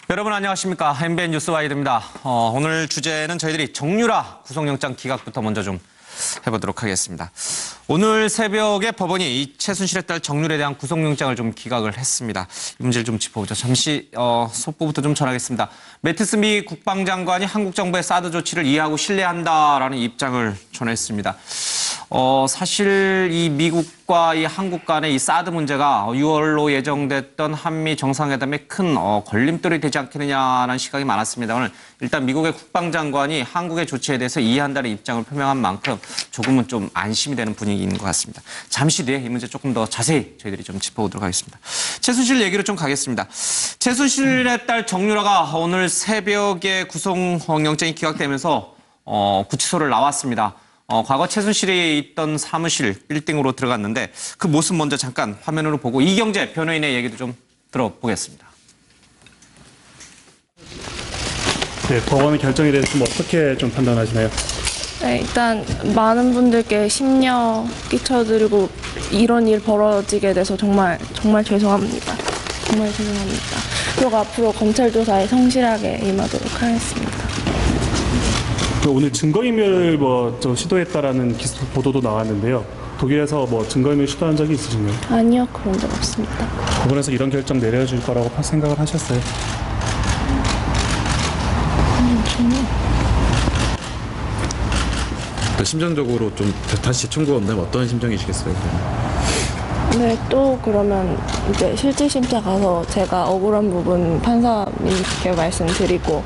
여러분 안녕하십니까. MBN 뉴스와이드입니다. 오늘 주제는 저희들이 정유라 구속영장 기각부터 먼저 좀 해보도록 하겠습니다. 오늘 새벽에 법원이 이 최순실의 딸 정유라에 대한 구속영장을 좀 기각을 했습니다. 이 문제를 좀 짚어보죠. 잠시 속보부터 좀 전하겠습니다. 매티스 미 국방장관이 한국 정부의 사드 조치를 이해하고 신뢰한다라는 입장을 전했습니다. 사실 이 미국과 이 한국 간의 이 사드 문제가 6월로 예정됐던 한미 정상회담에 큰 걸림돌이 되지 않겠느냐는 시각이 많았습니다. 오늘 일단 미국의 국방장관이 한국의 조치에 대해서 이해한다는 입장을 표명한 만큼 조금은 좀 안심이 되는 분위기인 것 같습니다. 잠시 뒤에 이 문제 조금 더 자세히 저희들이 좀 짚어보도록 하겠습니다. 최순실 얘기로 좀 가겠습니다. 최순실의 딸 정유라가 오늘 새벽에 구속영장이 기각되면서 구치소를 나왔습니다. 과거 최순실이 있던 사무실 빌딩으로 들어갔는데 그 모습 먼저 잠깐 화면으로 보고 이경재 변호인의 얘기도 좀 들어보겠습니다. 네, 법원의 결정에 대해서 좀 어떻게 좀 판단하시나요? 네, 일단 많은 분들께 심려 끼쳐드리고 이런 일 벌어지게 돼서 정말 죄송합니다. 정말 죄송합니다. 그리고 앞으로 검찰 조사에 성실하게 임하도록 하겠습니다. 오늘 증거인멸 시도했다라는 보도도 나왔는데요. 독일에서 증거인멸 시도한 적이 있으신가요? 아니요, 그런 적 없습니다. 법원에서 이런 결정 내려줄 거라고 생각을 하셨어요? 전혀. 심정적으로 좀 다시 청구가 온다면 어떤 심정이시겠어요? 네, 또 그러면 이제 실질심사 가서 제가 억울한 부분 판사님께 말씀드리고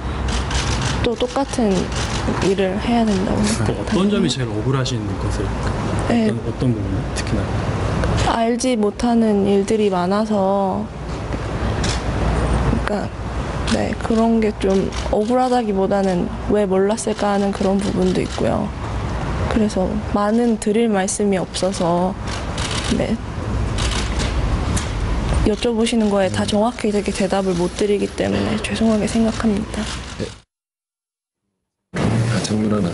또 똑같은 일을 해야 된다고 생각합니다. 어떤 점이 제일 억울하신 것일까요? 네. 어떤 부분 특히나? 알지 못하는 일들이 많아서 그러니까 네, 그런 게 좀 억울하다기보다는 왜 몰랐을까 하는 그런 부분도 있고요. 그래서 많은 드릴 말씀이 없어서 네, 여쭤보시는 거에 다 정확히 되게 대답을 못 드리기 때문에 죄송하게 생각합니다. 정유라는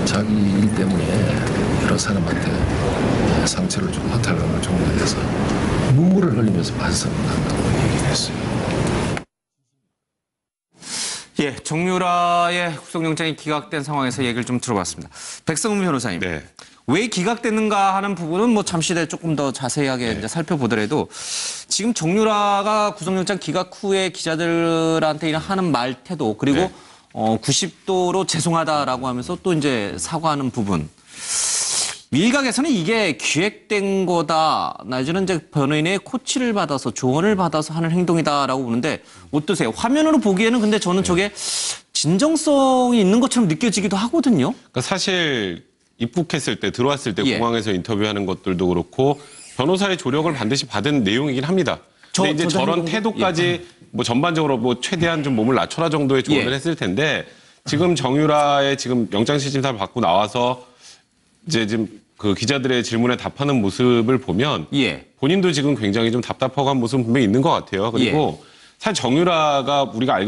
자기 일 때문에 여러 사람한테 상처를 주고 허탈감을 주고 해서 눈물을 흘리면서 반성을 한다고 얘기를 했어요. 예, 정유라의 구속영장이 기각된 상황에서 얘기를 좀 들어봤습니다. 백성훈 변호사님, 네. 왜 기각됐는가 하는 부분은 잠시 뒤에 조금 더 자세하게 이제 살펴보더라도 지금 정유라가 구속영장 기각 후에 기자들한테 하는 말 태도 그리고 네. 90도로 죄송하다라고 하면서 또 이제 사과하는 부분. 일각에서는 이게 기획된 거다. 내지는 이제 변호인의 코치를 받아서 조언을 받아서 하는 행동이다라고 보는데 어떠세요? 화면으로 보기에는 근데 저는 저게 진정성이 있는 것처럼 느껴지기도 하거든요. 그러니까 사실 입국했을 때 들어왔을 때 예. 공항에서 인터뷰하는 것들도 그렇고 변호사의 조력을 반드시 받은 내용이긴 합니다. 근데 이제 저런 태도까지 전반적으로 최대한 좀 몸을 낮춰라 정도의 조언을 했을 텐데 지금 정유라의 지금 영장실질심사를 받고 나와서 이제 지금 그 기자들의 질문에 답하는 모습을 보면 본인도 지금 굉장히 좀 답답하고 한 모습은 분명히 있는 것 같아요. 그리고 사실 정유라가 우리가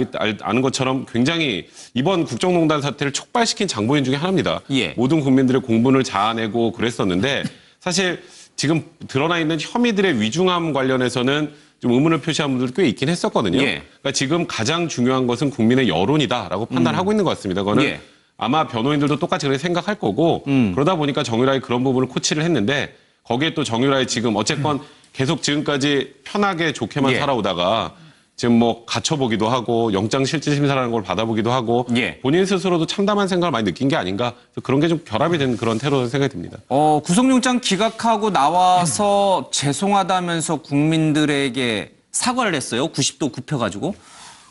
아는 것처럼 굉장히 이번 국정농단 사태를 촉발시킨 장본인 중에 하나입니다. 모든 국민들의 공분을 자아내고 그랬었는데 사실 지금 드러나 있는 혐의들의 위중함 관련해서는 좀 의문을 표시한 분들 꽤 있긴 했었거든요. 그러니까 지금 가장 중요한 것은 국민의 여론이다라고 판단하고 있는 것 같습니다. 그거는 아마 변호인들도 똑같이 그렇게 생각할 거고 그러다 보니까 정유라의 그런 부분을 코치를 했는데 거기에 또 정유라의 지금 어쨌건 계속 지금까지 편하게 좋게만 살아오다가 지금 갇혀보기도 하고 영장실질심사라는 걸 받아보기도 하고 본인 스스로도 참담한 생각을 많이 느낀 게 아닌가 그런 게 좀 결합이 된 그런 테러라고 생각이 듭니다. 구속영장 기각하고 나와서 죄송하다면서 국민들에게 사과를 했어요. 90도 굽혀가지고.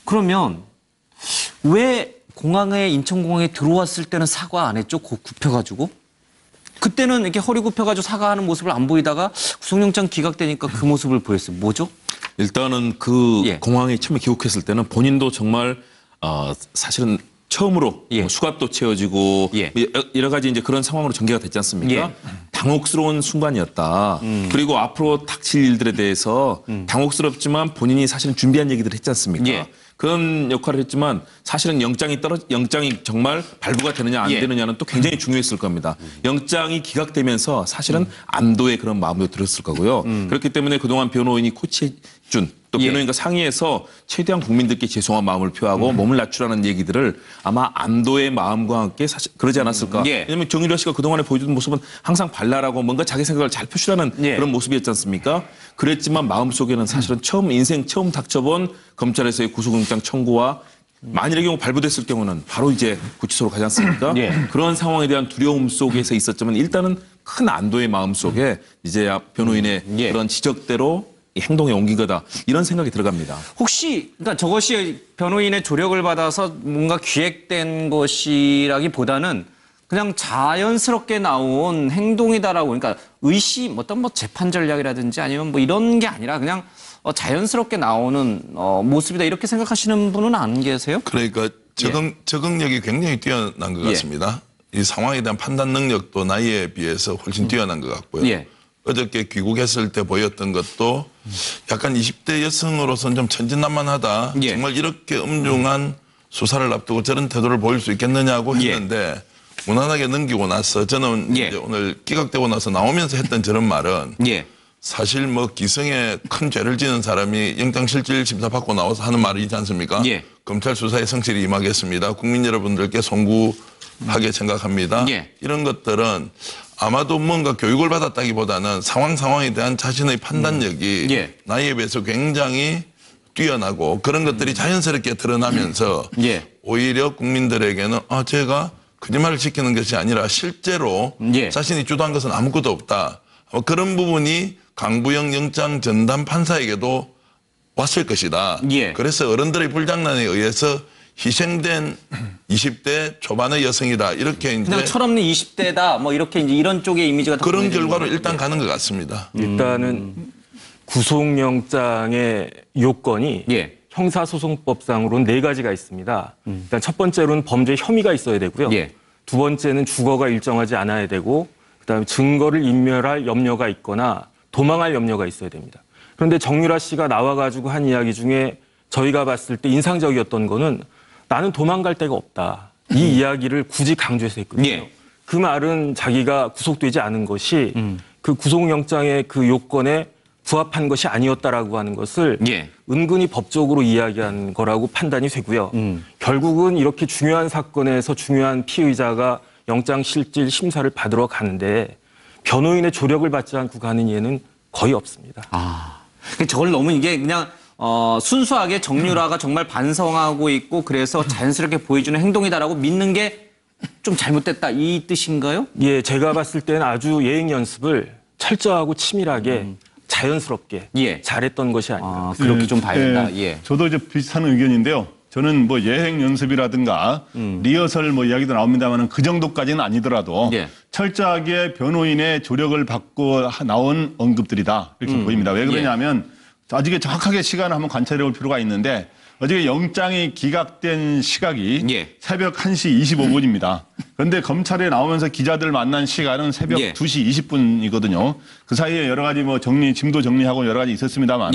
그러면 왜 공항에 인천공항에 들어왔을 때는 사과 안 했죠? 굽혀가지고. 그때는 이렇게 허리 굽혀가지고 사과하는 모습을 안 보이다가 구속영장 기각되니까 그 모습을 보였어요. 뭐죠? 일단은 그 공항에 처음에 귀국했을 때는 본인도 정말 사실은 처음으로 수갑도 채워지고 여러 가지 이제 그런 상황으로 전개가 됐지 않습니까? 당혹스러운 순간이었다. 그리고 앞으로 닥칠 일들에 대해서 당혹스럽지만 본인이 사실은 준비한 얘기들을 했지 않습니까? 그런 역할을 했지만 사실은 영장이 정말 발부가 되느냐 안 되느냐는 또 굉장히 중요했을 겁니다. 영장이 기각되면서 사실은 안도의 그런 마음도 들었을 거고요. 그렇기 때문에 그동안 변호인이 코치해준 또 변호인과 상의해서 최대한 국민들께 죄송한 마음을 표하고 몸을 낮추라는 얘기들을 아마 안도의 마음과 함께 사실 그러지 않았을까. 왜냐하면 정유라 씨가 그동안에 보여주던 모습은 항상 발랄하고 뭔가 자기 생각을 잘 표출하는 그런 모습이었지 않습니까? 그랬지만 마음속에는 사실은 인생 처음 닥쳐본 검찰에서의 구속영장 청구와 만일의 경우 발부됐을 경우는 바로 이제 구치소로 가지 않습니까? 그런 상황에 대한 두려움 속에서 있었지만 일단은 큰 안도의 마음 속에 이제 변호인의 그런 지적대로 이 행동에 옮긴 거다. 이런 생각이 들어갑니다. 혹시 그러니까 저것이 변호인의 조력을 받아서 뭔가 기획된 것이라기보다는 그냥 자연스럽게 나온 행동이다라고 그러니까 의심 어떤 뭐 재판 전략이라든지 아니면 뭐 이런 게 아니라 그냥 자연스럽게 나오는 모습이다 이렇게 생각하시는 분은 안 계세요? 그러니까 적응력이 굉장히 뛰어난 것 같습니다. 이 상황에 대한 판단 능력도 나이에 비해서 훨씬 뛰어난 것 같고요. 어저께 귀국했을 때 보였던 것도 약간 20대 여성으로서는 좀 천진난만하다. 정말 이렇게 엄중한 수사를 앞두고 저런 태도를 보일 수 있겠느냐고 했는데 무난하게 넘기고 나서 저는 이제 오늘 기각되고 나서 나오면서 했던 저런 말은 사실 뭐 기성에 큰 죄를 지는 사람이 영장실질 심사 받고 나와서 하는 말이지 않습니까? 검찰 수사에 성실히 임하겠습니다. 국민 여러분들께 송구하게 생각합니다. 이런 것들은 아마도 뭔가 교육을 받았다기보다는 상황에 대한 자신의 판단력이 나이에 비해서 굉장히 뛰어나고 그런 것들이 자연스럽게 드러나면서 오히려 국민들에게는 제가 거짓말을 지키는 것이 아니라 실제로 자신이 주도한 것은 아무것도 없다. 그런 부분이 강부영 영장 전담 판사에게도 왔을 것이다. 그래서 어른들의 불장난에 의해서 희생된 20대 초반의 여성이다. 이렇게 이제 그냥 철없는 20대다. 뭐 이렇게 이제 이런 쪽의 이미지가 그런 결과로 일단 가는 것 같습니다. 일단은 구속영장의 요건이 형사소송법상으로는 4가지가 있습니다. 일단 첫 번째로는 범죄 혐의가 있어야 되고요. 두 번째는 주거가 일정하지 않아야 되고 그다음에 증거를 인멸할 염려가 있거나 도망할 염려가 있어야 됩니다. 그런데 정유라 씨가 나와가지고 한 이야기 중에 저희가 봤을 때 인상적이었던 거는 나는 도망갈 데가 없다. 이 이야기를 굳이 강조해서 했거든요. 그 말은 자기가 구속되지 않은 것이 그 구속영장의 그 요건에 부합한 것이 아니었다라고 하는 것을 은근히 법적으로 이야기한 거라고 판단이 되고요. 결국은 이렇게 중요한 사건에서 중요한 피의자가 영장실질 심사를 받으러 가는데 변호인의 조력을 받지 않고 가는 예는 거의 없습니다. 저걸 너무 이게 그냥 순수하게 정유라가 정말 반성하고 있고 그래서 자연스럽게 보여주는 행동이다라고 믿는 게 좀 잘못됐다 이 뜻인가요? 제가 봤을 때는 아주 예행 연습을 철저하고 치밀하게 자연스럽게 잘했던 것이 아닌가. 그렇게 좀 봐야 된다. 저도 이제 비슷한 의견인데요. 저는 뭐 예행 연습이라든가 리허설 뭐 이야기도 나옵니다만 그 정도까지는 아니더라도 철저하게 변호인의 조력을 받고 나온 언급들이다 이렇게 보입니다. 왜 그러냐면 아직 정확하게 시간을 한번 관찰해 볼 필요가 있는데 어저께 영장이 기각된 시각이 새벽 1시 25분입니다. 그런데 검찰에 나오면서 기자들 만난 시간은 새벽 2시 20분이거든요. 그 사이에 여러 가지 뭐 짐도 정리하고 여러 가지 있었습니다만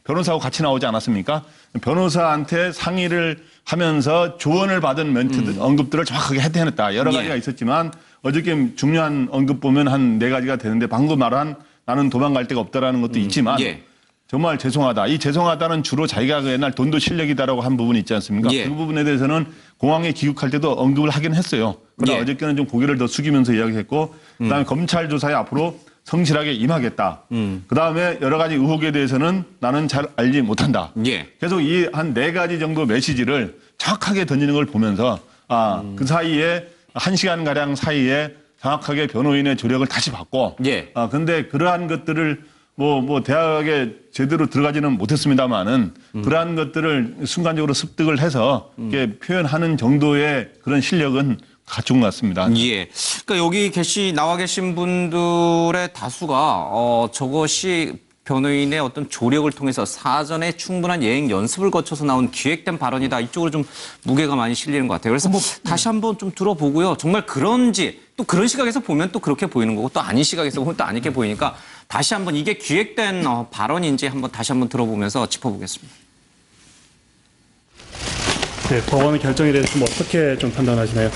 변호사하고 같이 나오지 않았습니까? 변호사한테 상의를 하면서 조언을 받은 멘트들, 언급들을 정확하게 해냈다. 여러 가지가 있었지만 어저께 중요한 언급 보면 한 4가지가 되는데 방금 말한 나는 도망갈 데가 없다라는 것도 있지만 정말 죄송하다. 이 죄송하다는 주로 자기가 그 옛날 돈도 실력이다라고 한 부분이 있지 않습니까? 그 부분에 대해서는 공항에 귀국할 때도 언급을 하긴 했어요. 그러나 어저께는 좀 고개를 더 숙이면서 이야기했고 그다음에 검찰 조사에 앞으로 성실하게 임하겠다. 그다음에 여러 가지 의혹에 대해서는 나는 잘 알지 못한다. 계속 이 한 4가지 정도 메시지를 정확하게 던지는 걸 보면서 그 사이에 1시간가량 사이에 정확하게 변호인의 조력을 다시 받고 근데 그러한 것들을 뭐 대학에 제대로 들어가지는 못했습니다만은 그러한 것들을 순간적으로 습득을 해서 이렇게 표현하는 정도의 그런 실력은 갖춘 것 같습니다. 그러니까 여기 나와 계신 분들의 다수가 저것이 변호인의 어떤 조력을 통해서 사전에 충분한 예행 연습을 거쳐서 나온 기획된 발언이다. 이쪽으로 좀 무게가 많이 실리는 것 같아요. 그래서 다시 한번 좀 들어보고요. 정말 그런지 또 그런 시각에서 보면 또 그렇게 보이는 거고 또 아닌 시각에서 보면 또 아니게 보이니까 다시 한번 이게 기획된 발언인지 다시 한번 들어보면서 짚어보겠습니다. 법원의 결정에 대해서 좀 어떻게 좀 판단하시나요?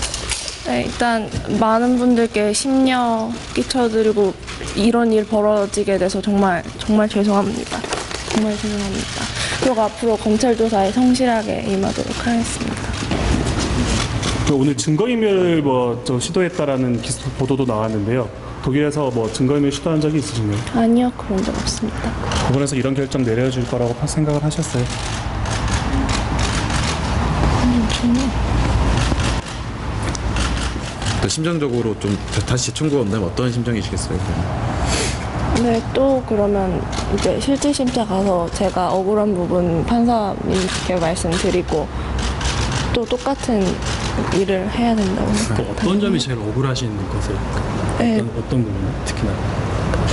일단 많은 분들께 심려 끼쳐드리고 이런 일 벌어지게 돼서 정말 죄송합니다. 정말 죄송합니다. 그리고 앞으로 검찰 조사에 성실하게 임하도록 하겠습니다. 오늘 증거인멸 시도했다라는 보도도 나왔는데요. 독일에서 증거인멸 시도한 적이 있으신가요? 아니요, 그런 적 없습니다. 법원에서 이런 결정 내려줄 거라고 생각을 하셨어요? 전혀. 또 심정적으로 좀 다시 청구가 온다면 어떤 심정이시겠어요? 네, 또 그러면 이제 실질심사 가서 제가 억울한 부분 판사님께 말씀드리고 또 똑같은 일을 해야 된다고 생각합니다. 어떤 점이 제일 억울하신 거세요? 네. 어떤 부분 특히나?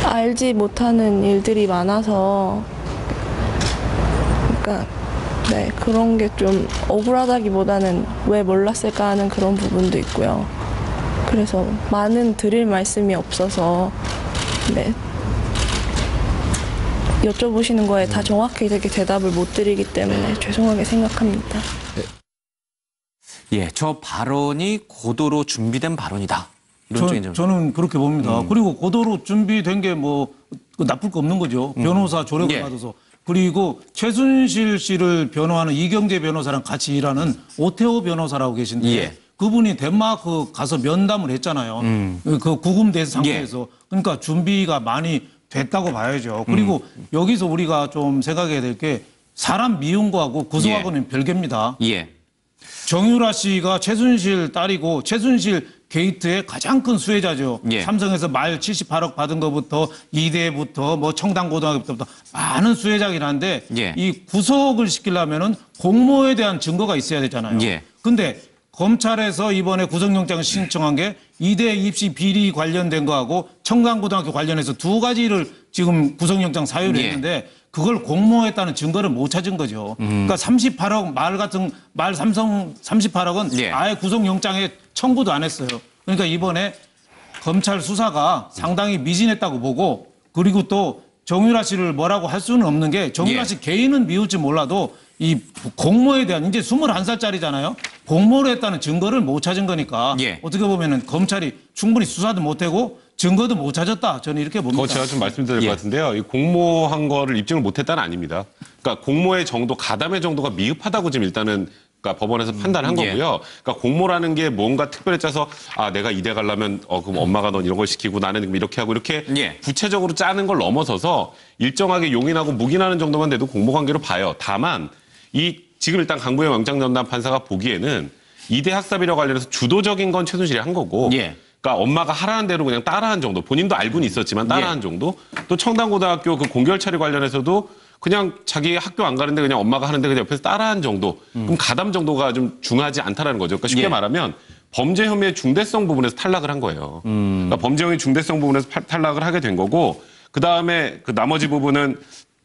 알지 못하는 일들이 많아서 그러니까 네, 그런 게 좀 억울하다기보다는 왜 몰랐을까 하는 그런 부분도 있고요. 그래서 많은 드릴 말씀이 없어서 네, 여쭤보시는 거에 다 정확히 되게 대답을 못 드리기 때문에 죄송하게 생각합니다. 예, 저 발언이 고도로 준비된 발언이다. 이런 쪽인 점. 저는 그렇게 봅니다. 그리고 고도로 준비된 게 나쁠 거 없는 거죠. 변호사 조력을 예. 받아서. 그리고 최순실 씨를 변호하는 이경재 변호사랑 같이 일하는 오태호 변호사라고 계신데 예. 그분이 덴마크 가서 면담을 했잖아요. 그 구금된 상태에서. 그러니까 준비가 많이 됐다고 봐야죠. 그리고 여기서 우리가 좀 생각해야 될 게 사람 미운 거하고 구속하고는 별개입니다. 예. 정유라 씨가 최순실 딸이고 최순실 게이트의 가장 큰 수혜자죠. 예. 삼성에서 말 78억 받은 것부터 이대부터 청담고등학교부터 많은 수혜자긴 한데 예. 이 구속을 시키려면은 공모에 대한 증거가 있어야 되잖아요. 예. 근데 검찰에서 이번에 구속영장을 신청한 게 이대 입시 비리 관련된 거하고 청담고등학교 관련해서 두 가지를 지금 구속영장 사유를 예. 했는데 그걸 공모했다는 증거를 못 찾은 거죠. 그러니까 38억 말 삼성 38억은 예. 아예 구속영장에 청구도 안 했어요. 그러니까 이번에 검찰 수사가 상당히 미진했다고 보고 그리고 또 정유라 씨를 뭐라고 할 수는 없는 게 정유라 씨 개인은 미울지 몰라도 이 공모에 대한 이제 21살짜리잖아요. 공모를 했다는 증거를 못 찾은 거니까 예. 어떻게 보면은 검찰이 충분히 수사도 못하고 증거도 못 찾았다. 저는 이렇게 봅니다. 더 제가 좀 말씀드릴 것 같은데요. 이 공모한 거를 입증을 못했다는 아닙니다. 그러니까 공모의 정도, 가담의 정도가 미흡하다고 지금 일단은 그러니까 법원에서 판단한 거고요. 그러니까 공모라는 게 뭔가 특별히 짜서 내가 이대 가려면 그럼 엄마가 넌 이런 걸 시키고 나는 이렇게 하고 이렇게 구체적으로 짜는 걸 넘어서서 일정하게 용인하고 묵인하는 정도만 돼도 공모 관계로 봐요. 다만 지금 일단 강부영 영장전담 판사가 보기에는 이대 학사비리 관련해서 주도적인 건 최순실이 한 거고 그러니까 엄마가 하라는 대로 그냥 따라한 정도. 본인도 알고는 있었지만 따라한 정도. 또 청담고등학교 그 공결 처리 관련해서도 그냥 자기 학교 안 가는데 그냥 엄마가 하는데 그냥 옆에서 따라한 정도. 그럼 가담 정도가 좀 중하지 않다라는 거죠. 그러니까 쉽게 말하면 범죄 혐의의 중대성 부분에서 탈락을 한 거예요. 그러니까 범죄 혐의 중대성 부분에서 탈락을 하게 된 거고 그다음에 그 나머지 부분은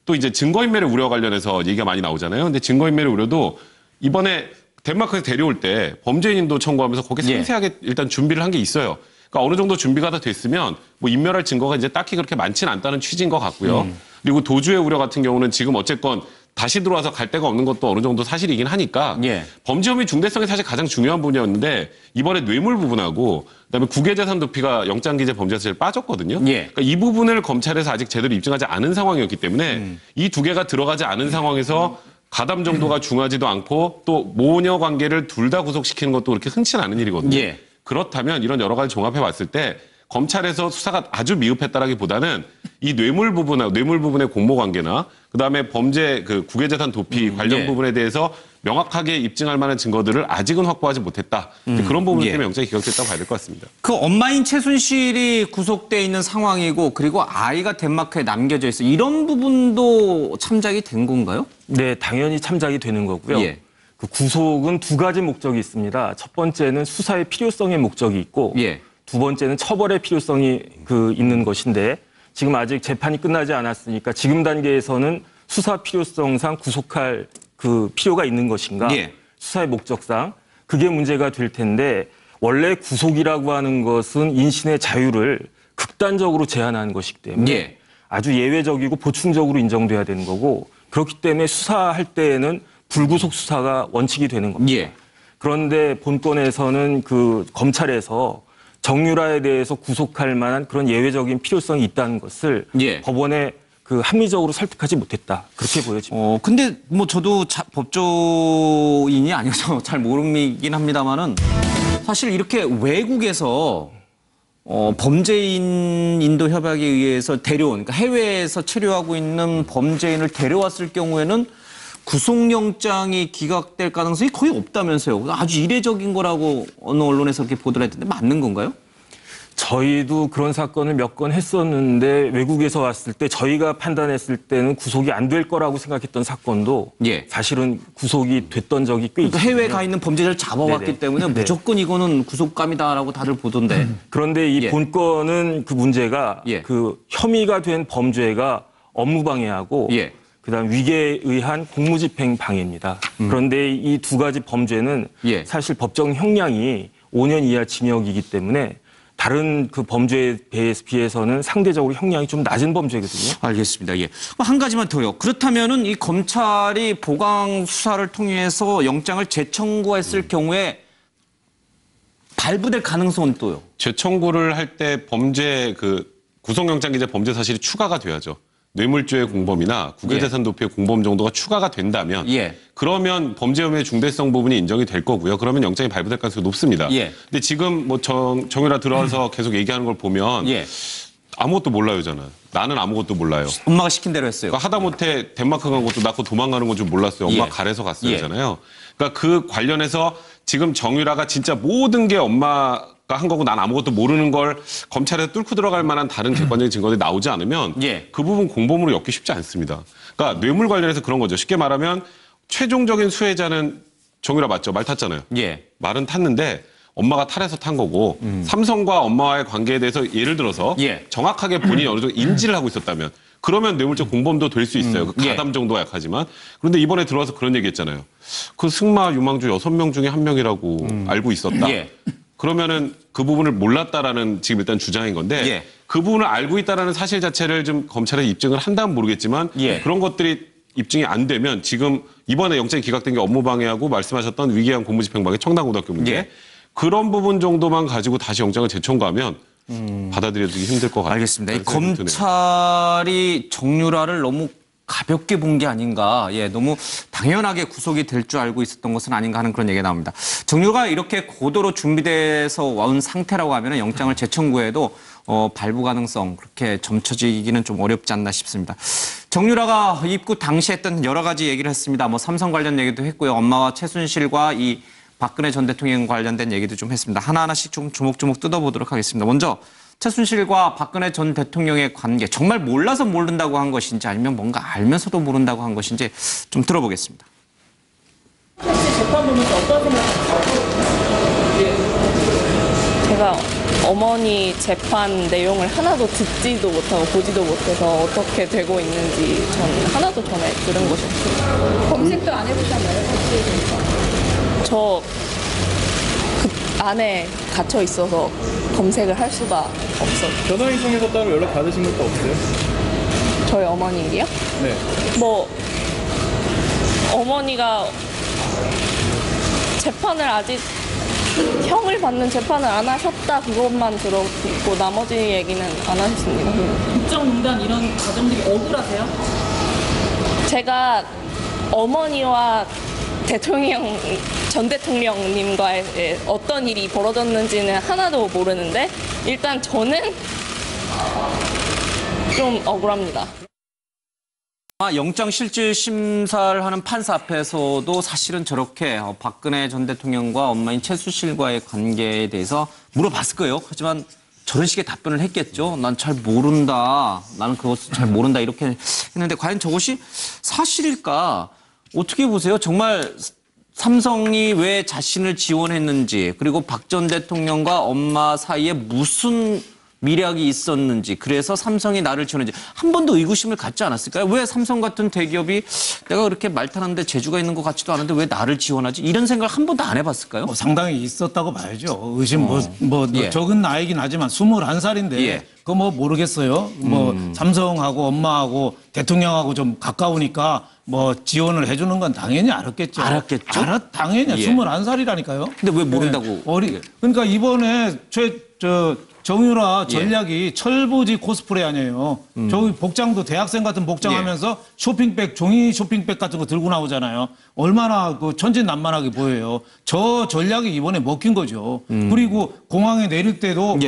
또 이제 증거인멸의 우려 관련해서 얘기가 많이 나오잖아요. 근데 증거인멸의 우려도 이번에 덴마크에서 데려올 때 범죄인도 청구하면서 거기에 상세하게 일단 준비를 한 게 있어요. 그러니까 어느 정도 준비가 다 됐으면 인멸할 증거가 이제 딱히 그렇게 많지는 않다는 취지인 것 같고요. 그리고 도주의 우려 같은 경우는 지금 어쨌건 다시 들어와서 갈 데가 없는 것도 어느 정도 사실이긴 하니까 범죄 혐의 중대성이 사실 가장 중요한 부분이었는데 이번에 뇌물 부분하고 그다음에 국외재산 도피가 영장기재 범죄에서 제일 빠졌거든요. 그러니까 이 부분을 검찰에서 아직 제대로 입증하지 않은 상황이었기 때문에 이 두 개가 들어가지 않은 상황에서 가담 정도가 중하지도 않고 또 모녀 관계를 둘 다 구속시키는 것도 그렇게 흔치는 않은 일이거든요. 그렇다면 이런 여러 가지 종합해 봤을 때 검찰에서 수사가 아주 미흡했다라기보다는 이 뇌물 부분의 공모 관계나 그다음에 범죄 그 국외재산 도피 관련 부분에 대해서 명확하게 입증할 만한 증거들을 아직은 확보하지 못했다. 그런 부분 때문에 영장이 기각됐다고 봐야 될 것 같습니다. 그 엄마인 최순실이 구속돼 있는 상황이고 그리고 아이가 덴마크에 남겨져 있어. 이런 부분도 참작이 된 건가요? 네, 당연히 참작이 되는 거고요. 그 구속은 두 가지 목적이 있습니다. 첫 번째는 수사의 필요성의 목적이 있고 두 번째는 처벌의 필요성이 있는 것인데 지금 아직 재판이 끝나지 않았으니까 지금 단계에서는 수사 필요성상 구속할 그 필요가 있는 것인가 수사의 목적상 그게 문제가 될 텐데 원래 구속이라고 하는 것은 인신의 자유를 극단적으로 제한하는 것이기 때문에 아주 예외적이고 보충적으로 인정돼야 되는 거고 그렇기 때문에 수사할 때에는 불구속 수사가 원칙이 되는 겁니다. 그런데 본건에서는 그 검찰에서 정유라에 대해서 구속할 만한 그런 예외적인 필요성이 있다는 것을 법원에 그 합리적으로 설득하지 못했다. 그렇게 보여집니다. 근데 뭐 저도 법조인이 아니어서 잘 모르긴 합니다만은 사실 이렇게 외국에서 범죄인 인도 협약에 의해서 데려온, 그러니까 해외에서 체류하고 있는 범죄인을 데려왔을 경우에는 구속영장이 기각될 가능성이 거의 없다면서요. 아주 이례적인 거라고 어느 언론에서 그렇게 보도를 했던데 맞는 건가요? 저희도 그런 사건을 몇 건 했었는데 외국에서 왔을 때 저희가 판단했을 때는 구속이 안 될 거라고 생각했던 사건도 사실은 구속이 됐던 적이 꽤 있습니다. 해외에 가 있는 범죄자를 잡아왔기 네네. 때문에 무조건 이거는 구속감이다라고 다들 보던데. 그런데 이 본건은 그 문제가 그 혐의가 된 범죄가 업무방해하고 그다음 위계에 의한 공무집행 방해입니다. 그런데 이 두 가지 범죄는 사실 법정 형량이 5년 이하 징역이기 때문에 다른 그 범죄에 비해서는 상대적으로 형량이 좀 낮은 범죄거든요. 알겠습니다. 예. 한 가지만 더요. 그렇다면은 이 검찰이 보강 수사를 통해서 영장을 재청구했을 경우에 발부될 가능성은 또요? 재청구를 할 때 범죄 구속영장 기재 범죄 사실이 추가가 돼야죠. 뇌물죄의 공범이나 국유재산 도피의 공범 정도가 추가가 된다면 그러면 범죄 혐의의 중대성 부분이 인정이 될 거고요. 그러면 영장이 발부될 가능성이 높습니다. 근데 지금 뭐 정유라 들어와서 계속 얘기하는 걸 보면 아무것도 몰라요잖아. 나는 아무것도 몰라요. 엄마가 시킨 대로 했어요. 그러니까 하다못해 덴마크 간 것도 낳고 도망가는 건 좀 몰랐어요. 엄마 가래서 갔어요잖아요. 그러니까 그 관련해서 지금 정유라가 진짜 모든 게 엄마가 한 거고 난 아무것도 모르는 걸 검찰에서 뚫고 들어갈 만한 다른 객관적인 증거들이 나오지 않으면 그 부분 공범으로 엮기 쉽지 않습니다. 그러니까 뇌물 관련해서 그런 거죠. 쉽게 말하면 최종적인 수혜자는 정유라 맞죠? 말 탔잖아요. 말은 탔는데 엄마가 탈해서 탄 거고 삼성과 엄마와의 관계에 대해서 예를 들어서 정확하게 본인이 어느 정도 인지를 하고 있었다면 그러면 뇌물죄 공범도 될 수 있어요. 그 가담 정도가 약하지만. 그런데 이번에 들어와서 그런 얘기 했잖아요. 그 승마 유망주 6명 중에 1명이라고 알고 있었다. 그러면은 그 부분을 몰랐다라는 지금 일단 주장인 건데 그 부분을 알고 있다라는 사실 자체를 좀 검찰에 입증을 한다면 모르겠지만 그런 것들이 입증이 안 되면 지금 이번에 영장이 기각된 게 업무방해하고 말씀하셨던 위계한 공무집행방해 청담고등학교 문제 그런 부분 정도만 가지고 다시 영장을 재청구하면 받아들여지기 힘들 것 같아요. 알겠습니다. 이 검찰이 정유라를 너무 가볍게 본 게 아닌가, 너무 당연하게 구속이 될 줄 알고 있었던 것은 아닌가 하는 그런 얘기가 나옵니다. 정유라가 이렇게 고도로 준비돼서 온 상태라고 하면 영장을 재청구해도 발부 가능성 그렇게 점쳐지기는 좀 어렵지 않나 싶습니다. 정유라가 입구 당시 했던 여러 가지 얘기를 했습니다. 뭐 삼성 관련 얘기도 했고요. 엄마와 최순실과 이 박근혜 전 대통령 관련된 얘기도 좀 했습니다. 하나하나씩 좀 조목조목 뜯어보도록 하겠습니다. 먼저 최순실과 박근혜 전 대통령의 관계, 정말 몰라서 모른다고 한 것인지 아니면 뭔가 알면서도 모른다고 한 것인지 좀 들어보겠습니다. 혹시 재판 보면서 어떤 생각하세요? 제가 어머니 재판 내용을 하나도 듣지도 못하고 보지도 못해서 어떻게 되고 있는지 저는 하나도 전에 들은 것이 없어요. 검색도 안 해보셨나요? 저 그 안에 갇혀 있어서 검색을 할 수가 없어요. 변호인 통해서 따로 연락 받으신 것도 없어요? 저희 어머니를요? 네. 뭐 어머니가 재판을 아직 형을 받는 재판을 안 하셨다 그것만 들었고 나머지 얘기는 안 하셨습니다. 국정농단 이런 과정들이 억울하세요? 제가 어머니와 전 대통령님과의 어떤 일이 벌어졌는지는 하나도 모르는데 일단 저는 좀 억울합니다. 영장 실질 심사를 하는 판사 앞에서도 사실은 저렇게 박근혜 전 대통령과 엄마인 최순실과의 관계에 대해서 물어봤을 거예요. 하지만 저런 식의 답변을 했겠죠. 난 잘 모른다. 나는 그것을 잘 모른다. 이렇게 했는데 과연 저것이 사실일까? 어떻게 보세요? 정말 삼성이 왜 자신을 지원했는지 그리고 박 전 대통령과 엄마 사이에 무슨 미략이 있었는지 그래서 삼성이 나를 지원했는지 한 번도 의구심을 갖지 않았을까요? 왜 삼성 같은 대기업이 내가 그렇게 말 타는데 재주가 있는 것 같지도 않은데 왜 나를 지원하지? 이런 생각을 한 번도 안 해봤을까요? 상당히 있었다고 봐야죠. 의심 적은 나이긴 하지만 21살인데 그거 뭐 모르겠어요. 뭐 삼성하고 엄마하고 대통령하고 좀 가까우니까 뭐 지원을 해주는 건 당연히 알았겠죠. 당연히 21살이라니까요. 근데 왜 모른다고? 그러니까 이번에 정유라 전략이 철부지 코스프레 아니에요. 저기 복장도 대학생 같은 복장하면서 쇼핑백, 종이 쇼핑백 같은 거 들고 나오잖아요. 얼마나 그 천진난만하게 보여요. 저 전략이 이번에 먹힌 거죠. 그리고 공항에 내릴 때도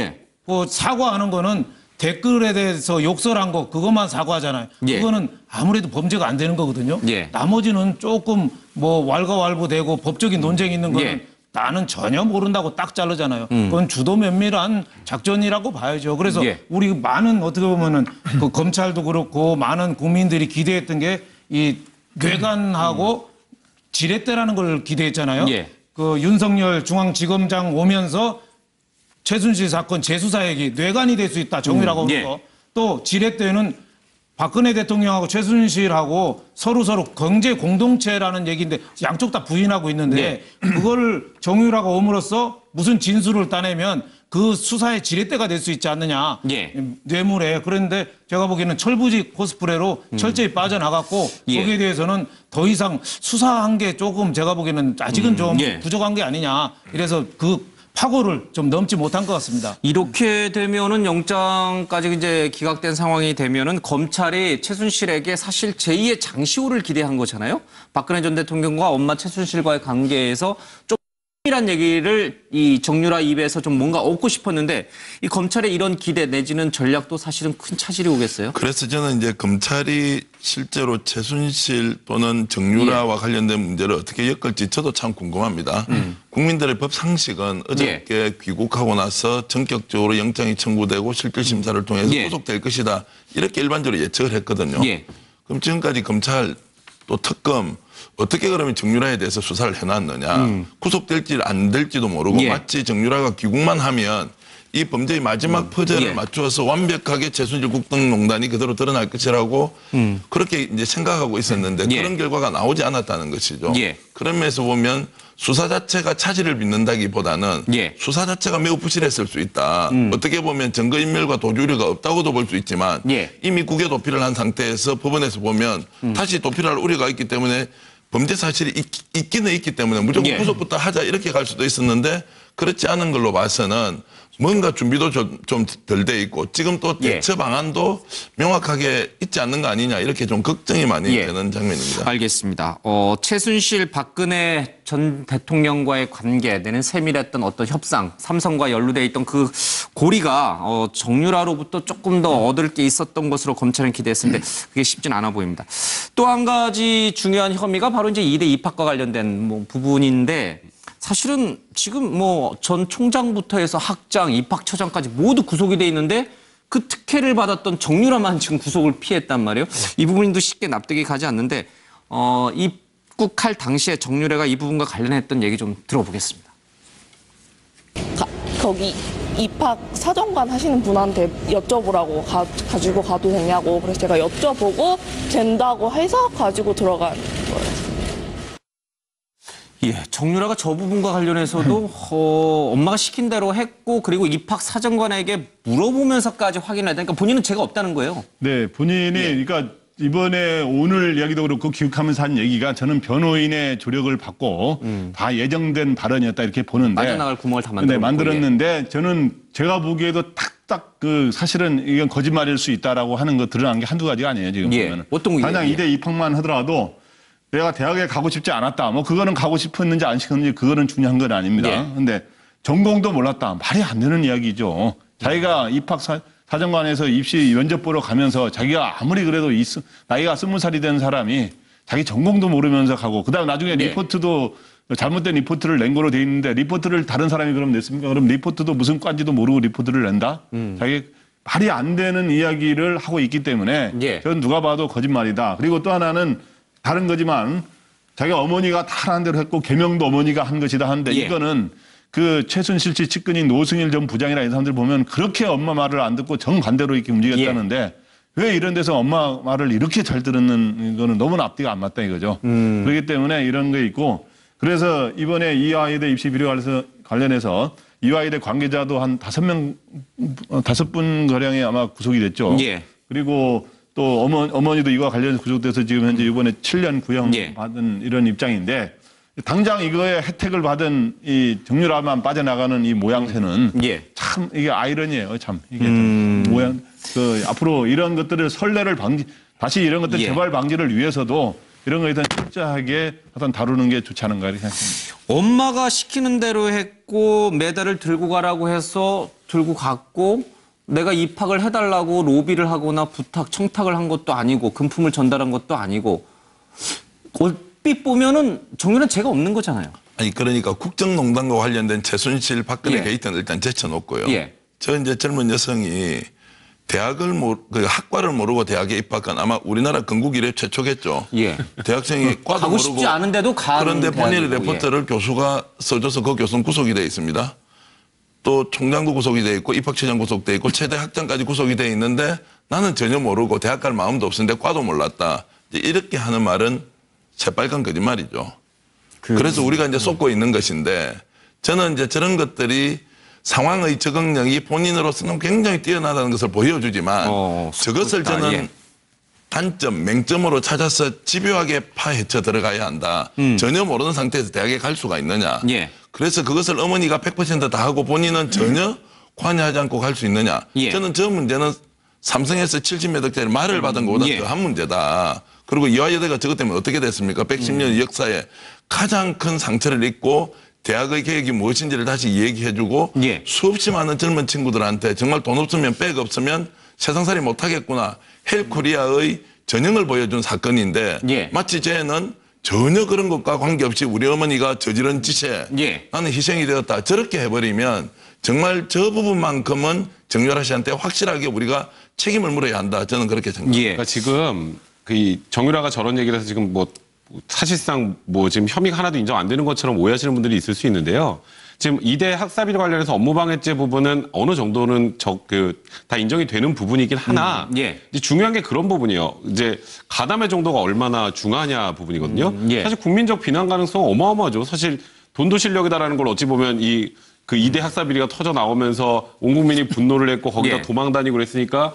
뭐 사과하는 거는 댓글에 대해서 욕설한 거 그것만 사과하잖아요. 그거는 아무래도 범죄가 안 되는 거거든요. 나머지는 조금 뭐 왈가왈부되고 법적인 논쟁이 있는 거는 나는 전혀 모른다고 딱 자르잖아요. 그건 주도 면밀한 작전이라고 봐야죠. 그래서 우리 많은 어떻게 보면은 그 검찰도 그렇고 많은 국민들이 기대했던 게 이 뇌관하고 지렛대라는 걸 기대했잖아요. 그 윤석열 중앙지검장 오면서 최순실 사건 재수사 얘기 뇌관이 될 수 있다. 정유라고 오면서 또 지렛대는 박근혜 대통령하고 최순실하고 서로 경제 공동체라는 얘기인데 양쪽 다 부인하고 있는데 그걸 정유라가 옴으로써 무슨 진술을 따내면 그 수사의 지렛대가 될 수 있지 않느냐. 뇌물에. 그런데 제가 보기에는 철부지 코스프레로 철저히 빠져나갔고 거기에 대해서는 더 이상 수사한 게 조금 제가 보기에는 아직은 좀 부족한 게 아니냐. 이래서 그 파고를 좀 넘지 못한 것 같습니다. 이렇게 되면은 영장까지 이제 기각된 상황이 되면은 검찰이 최순실에게 사실 제2의 장시호를 기대한 거잖아요. 박근혜 전 대통령과 엄마 최순실과의 관계에서 좀 이란 얘기를 이 정유라 입에서 좀 뭔가 얻고 싶었는데 이 검찰의 이런 기대 내지는 전략도 사실은 큰 차질이 오겠어요. 그래서 저는 이제 검찰이 실제로 최순실 또는 정유라와 관련된 문제를 어떻게 엮을지 저도 참 궁금합니다. 국민들의 법 상식은 어저께 귀국하고 나서 전격적으로 영장이 청구되고 실질 심사를 통해서 구속될 것이다. 이렇게 일반적으로 예측을 했거든요. 그럼 지금까지 검찰 또 특검 어떻게 그러면 정유라에 대해서 수사를 해놨느냐. 구속될지 안 될지도 모르고 마치 정유라가 귀국만 하면 이 범죄의 마지막 퍼즐을 맞추어서 완벽하게 최순실 국정농단이 그대로 드러날 것이라고 그렇게 이제 생각하고 있었는데 그런 결과가 나오지 않았다는 것이죠. 그런 면에서 보면 수사 자체가 차질을 빚는다기보다는 수사 자체가 매우 부실했을 수 있다. 어떻게 보면 증거인멸과 도주우려가 없다고도 볼 수 있지만 이미 국외 도피를 한 상태에서 법원에서 보면 다시 도피를 할 우려가 있기 때문에 범죄 사실이 있기는 있기 때문에 무조건 구속부터 하자 이렇게 갈 수도 있었는데 그렇지 않은 걸로 봐서는 뭔가 준비도 좀 덜 돼 있고 지금 또 대처 방안도 명확하게 있지 않는 거 아니냐 이렇게 좀 걱정이 많이 되는 장면입니다. 알겠습니다. 최순실 박근혜 전 대통령과의 관계 내는 세밀했던 어떤 협상 삼성과 연루돼 있던 그 고리가 정유라로부터 조금 더 얻을 게 있었던 것으로 검찰은 기대했었는데 그게 쉽진 않아 보입니다. 또 한 가지 중요한 혐의가 바로 이제 2대 입학과 관련된 부분인데 사실은 지금 전 총장부터 해서 학장, 입학처장까지 모두 구속이 돼 있는데 그 특혜를 받았던 정유라만 지금 구속을 피했단 말이에요. 이 부분도 쉽게 납득이 가지 않는데 입국할 당시에 정유라가 이 부분과 관련했던 얘기 좀 들어보겠습니다. 거기 입학 사정관 하시는 분한테 여쭤보라고 가지고 가도 되냐고 그래서 제가 여쭤보고 된다고 해서 가지고 들어간 거예요. 정유라가 저 부분과 관련해서도 엄마가 시킨 대로 했고 그리고 입학 사정관에게 물어보면서까지 확인을 했다. 그러니까 본인은 죄가 없다는 거예요. 네, 본인이 그러니까 이번에 오늘 이야기도 그렇고 기억하면서 한 얘기가 저는 변호인의 조력을 받고 다 예정된 발언이었다 이렇게 보는데 빠져나갈 구멍을 다 만들었는데 저는 제가 보기에도 딱딱 사실은 이건 거짓말일 수 있다라고 하는 거 드러난 게 한두 가지가 아니에요 지금 보면은. 어떤 가장 2대 입학만 하더라도 내가 대학에 가고 싶지 않았다. 그거는 가고 싶었는지 안 시켰는지 그거는 중요한 건 아닙니다. 근데 전공도 몰랐다. 말이 안 되는 이야기죠. 자기가 입학 사정관에서 입시 면접 보러 가면서 자기가 아무리 그래도 나이가 20살이 된 사람이 자기 전공도 모르면서 가고 그다음 나중에 리포트도 잘못된 리포트를 낸 거로 돼 있는데 리포트를 다른 사람이 그럼 냈습니까? 그럼 리포트도 무슨 과인지도 모르고 리포트를 낸다? 자기 말이 안 되는 이야기를 하고 있기 때문에 저는 누가 봐도 거짓말이다. 그리고 또 하나는 다른 거지만 자기가 어머니가 다 하는 대로 했고 개명도 어머니가 한 것이다 하는데 이거는 그 최순실 씨 측근인 노승일 전 부장이라 이런 사람들 보면 그렇게 엄마 말을 안 듣고 정반대로 이렇게 움직였다는데 왜 이런 데서 엄마 말을 이렇게 잘 듣는 거는 너무나 앞뒤가 안 맞다 이거죠. 그렇기 때문에 이런 게 있고 그래서 이번에 이화여대 입시 비리 관련해서 이화여대 관계자도 한 5분 가량이 아마 구속이 됐죠. 그리고 또 어머니도 이와 관련해서 구속돼서 지금 현재 이번에 7년 구형 받은 이런 입장인데 당장 이거에 혜택을 받은 이 정유라만 빠져나가는 이 모양새는 참 참 이게 아이러니예요. 참 이게 좀 모양 앞으로 이런 것들을 선례를 다시 이런 것들 재발 방지를 위해서도 이런 거에 대한 철저하게 다루는 게 좋지 않은가 이렇게 생각합니다. 엄마가 시키는 대로 했고 메달을 들고 가라고 해서 들고 갔고 내가 입학을 해달라고 로비를 하거나 부탁, 청탁을 한 것도 아니고 금품을 전달한 것도 아니고 얼핏 보면은 정유라는 죄가 없는 거잖아요. 아니 그러니까 국정농단과 관련된 최순실 박근혜 게이트는 일단 제쳐놓고요. 저 이제 젊은 여성이 학과를 모르고 대학에 입학한 아마 우리나라 건국 이래 최초겠죠. 대학생이 과도 가고 모르고 싶지 않은데도 그런데 본인의 레포트를 교수가 써줘서 그 교수는 구속이 돼 있습니다. 또 총장도 구속이 돼 있고 입학처장 구속돼 있고 최대 학장까지 구속이 돼 있는데 나는 전혀 모르고 대학 갈 마음도 없었는데 과도 몰랐다. 이렇게 하는 말은 새빨간 거짓말이죠. 그래서 우리가 이제 쏟고 있는 것인데 저는 이제 저런 것들이 상황의 적응력이 본인으로서는 굉장히 뛰어나다는 것을 보여주지만 저것을 저는 단점, 맹점으로 찾아서 집요하게 파헤쳐 들어가야 한다. 전혀 모르는 상태에서 대학에 갈 수가 있느냐. 그래서 그것을 어머니가 100% 다 하고 본인은 전혀 관여하지 않고 갈 수 있느냐. 저는 저 문제는 삼성에서 70몇 억짜리 말을 받은 것보다 더한 문제다. 그리고 이화여대가 저것 때문에 어떻게 됐습니까? 110년 역사에 가장 큰 상처를 입고 대학의 계획이 무엇인지를 다시 얘기해주고 수없이 많은 젊은 친구들한테 정말 돈 없으면 백 없으면 세상살이 못하겠구나. 헬코리아의 전형을 보여준 사건인데 마치 쟤는 전혀 그런 것과 관계없이 우리 어머니가 저지른 짓에 나는 희생이 되었다. 저렇게 해버리면 정말 저 부분만큼은 정유라 씨한테 확실하게 우리가 책임을 물어야 한다. 저는 그렇게 생각합니다. 그러니까 지금 그 정유라가 저런 얘기를 해서 지금 사실상 지금 혐의가 하나도 인정 안 되는 것처럼 오해하시는 분들이 있을 수 있는데요. 지금 이대 학사비리 관련해서 업무방해죄 부분은 어느 정도는 다 인정이 되는 부분이긴 하나 이제 중요한 게 그런 부분이에요. 이제 가담의 정도가 얼마나 중하냐 부분이거든요. 사실 국민적 비난 가능성 어마어마하죠. 사실 돈도 실력이다라는 걸 어찌 보면 그 이대 학사비리가 터져 나오면서 온 국민이 분노를 했고 거기다 도망 다니고 그랬으니까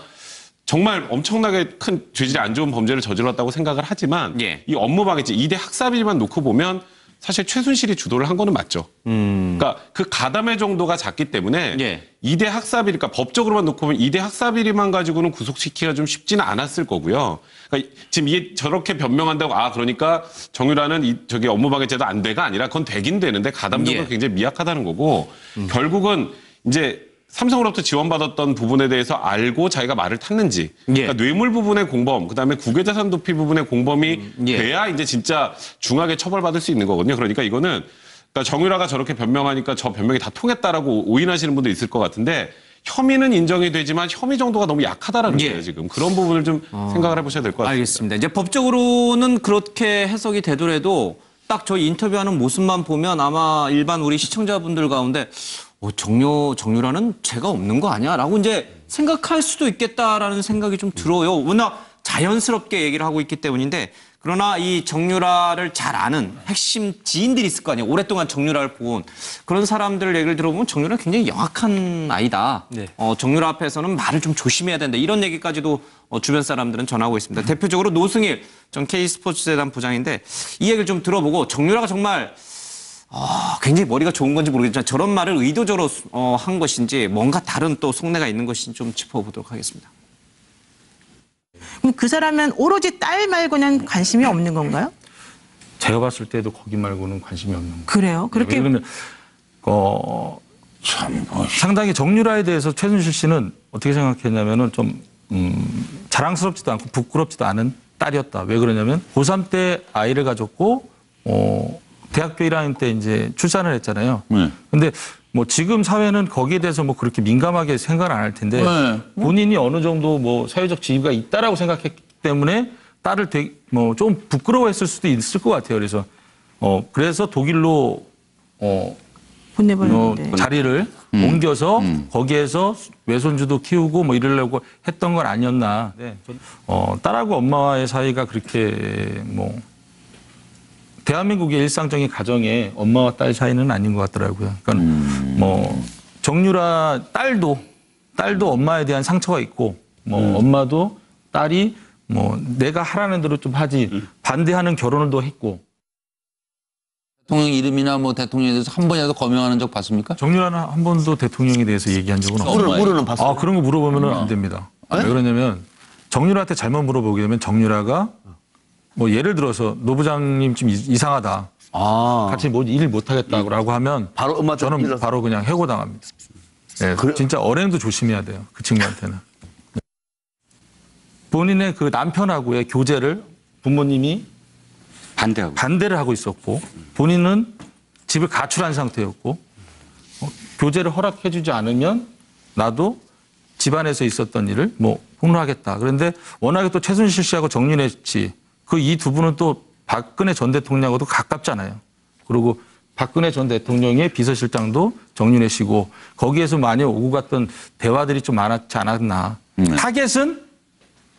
정말 엄청나게 큰 죄질이 안 좋은 범죄를 저질렀다고 생각을 하지만 이 업무방해죄 이대 학사비리만 놓고 보면 사실 최순실이 주도를 한 거는 맞죠. 그러니까 그 가담의 정도가 작기 때문에 이대 학사비리, 그러니까 법적으로만 놓고 보면 이대 학사비리만 가지고는 구속시키기가 좀 쉽지는 않았을 거고요. 그러니까 지금 이게 저렇게 변명한다고 그러니까 정유라는 저기 업무방해죄도 안 돼가 아니라 그건 되긴 되는데 가담 정도가 굉장히 미약하다는 거고 결국은 이제 삼성으로부터 지원받았던 부분에 대해서 알고 자기가 말을 탔는지 그러니까 뇌물 부분의 공범 그다음에 국외자산 도피 부분의 공범이 돼야 이제 진짜 중하게 처벌받을 수 있는 거거든요. 그러니까 이거는 그러니까 정유라가 저렇게 변명하니까 저 변명이 다 통했다라고 오인하시는 분도 있을 것 같은데 혐의는 인정이 되지만 혐의 정도가 너무 약하다라는 거예요. 지금 그런 부분을 좀 생각을 해보셔야 될 것 같습니다. 알겠습니다. 이제 법적으로는 그렇게 해석이 되더라도 딱 저 인터뷰하는 모습만 보면 아마 일반 우리 시청자분들 가운데 정유라는 죄가 없는 거 아니야? 라고 이제 생각할 수도 있겠다라는 생각이 좀 들어요. 워낙 자연스럽게 얘기를 하고 있기 때문인데 그러나 이 정유라를 잘 아는 핵심 지인들이 있을 거 아니에요. 오랫동안 정유라를 본 그런 사람들 얘기를 들어보면 정유라는 굉장히 영악한 아이다. 정유라 앞에서는 말을 좀 조심해야 된다. 이런 얘기까지도 주변 사람들은 전하고 있습니다. 대표적으로 노승일 전 K스포츠재단 부장인데 이 얘기를 좀 들어보고 정유라가 정말 굉장히 머리가 좋은 건지 모르겠지만 저런 말을 의도적으로 한 것인지 뭔가 다른 또 속내가 있는 것인지 좀 짚어보도록 하겠습니다. 그럼 그 사람은 오로지 딸 말고는 관심이 없는 건가요? 제가 봤을 때도 거기 말고는 관심이 없는 거예요. 그래요? 그렇게 왜냐면 상당히 정유라에 대해서 최순실 씨는 어떻게 생각했냐면은 좀 자랑스럽지도 않고 부끄럽지도 않은 딸이었다. 왜 그러냐면 고3 때 아이를 가졌고 대학교 1학년 때 이제 출산을 했잖아요. 근데 뭐 지금 사회는 거기에 대해서 뭐 그렇게 민감하게 생각을 안 할 텐데 본인이 어느 정도 뭐 사회적 지위가 있다라고 생각했기 때문에 딸을 되게 뭐 좀 부끄러워했을 수도 있을 것 같아요. 그래서 독일로 보내버렸는데 자리를 옮겨서 거기에서 외손주도 키우고 뭐 이러려고 했던 건 아니었나. 딸하고 엄마와의 사이가 그렇게 뭐 대한민국의 일상적인 가정에 엄마와 딸 사이는 아닌 것 같더라고요. 그러니까 뭐 정유라 딸도 엄마에 대한 상처가 있고 뭐 엄마도 딸이 뭐 내가 하라는 대로 좀 하지 반대하는 결혼을 또 했고. 대통령 이름이나 뭐 대통령에 대해서 한 번이라도 거명하는 적 봤습니까? 정유라는 한 번도 대통령에 대해서 얘기한 적은 없어요. 물어는 봤어요. 아, 그런 거 물어보면 안 됩니다. 왜 그러냐면 정유라한테 잘못 물어보게 되면 정유라가 뭐 예를 들어서 노 부장님 좀 이상하다. 같이 뭐 일 못하겠다고 하면 저는 바로 그냥 해고당합니다. 네, 진짜 언행도 조심해야 돼요. 그 친구한테는. 본인의 그 남편하고의 교제를 부모님이 반대를 하고 있었고 본인은 집을 가출한 상태였고 교제를 허락해주지 않으면 나도 집안에서 있었던 일을 뭐 폭로하겠다. 그런데 워낙에 또 최순실 씨하고 정윤회 씨 그 이 두 분은 또 박근혜 전 대통령하고도 가깝잖아요. 그리고 박근혜 전 대통령의 비서실장도 정윤회 씨고 거기에서 많이 오고 갔던 대화들이 좀 많았지 않았나. 타겟은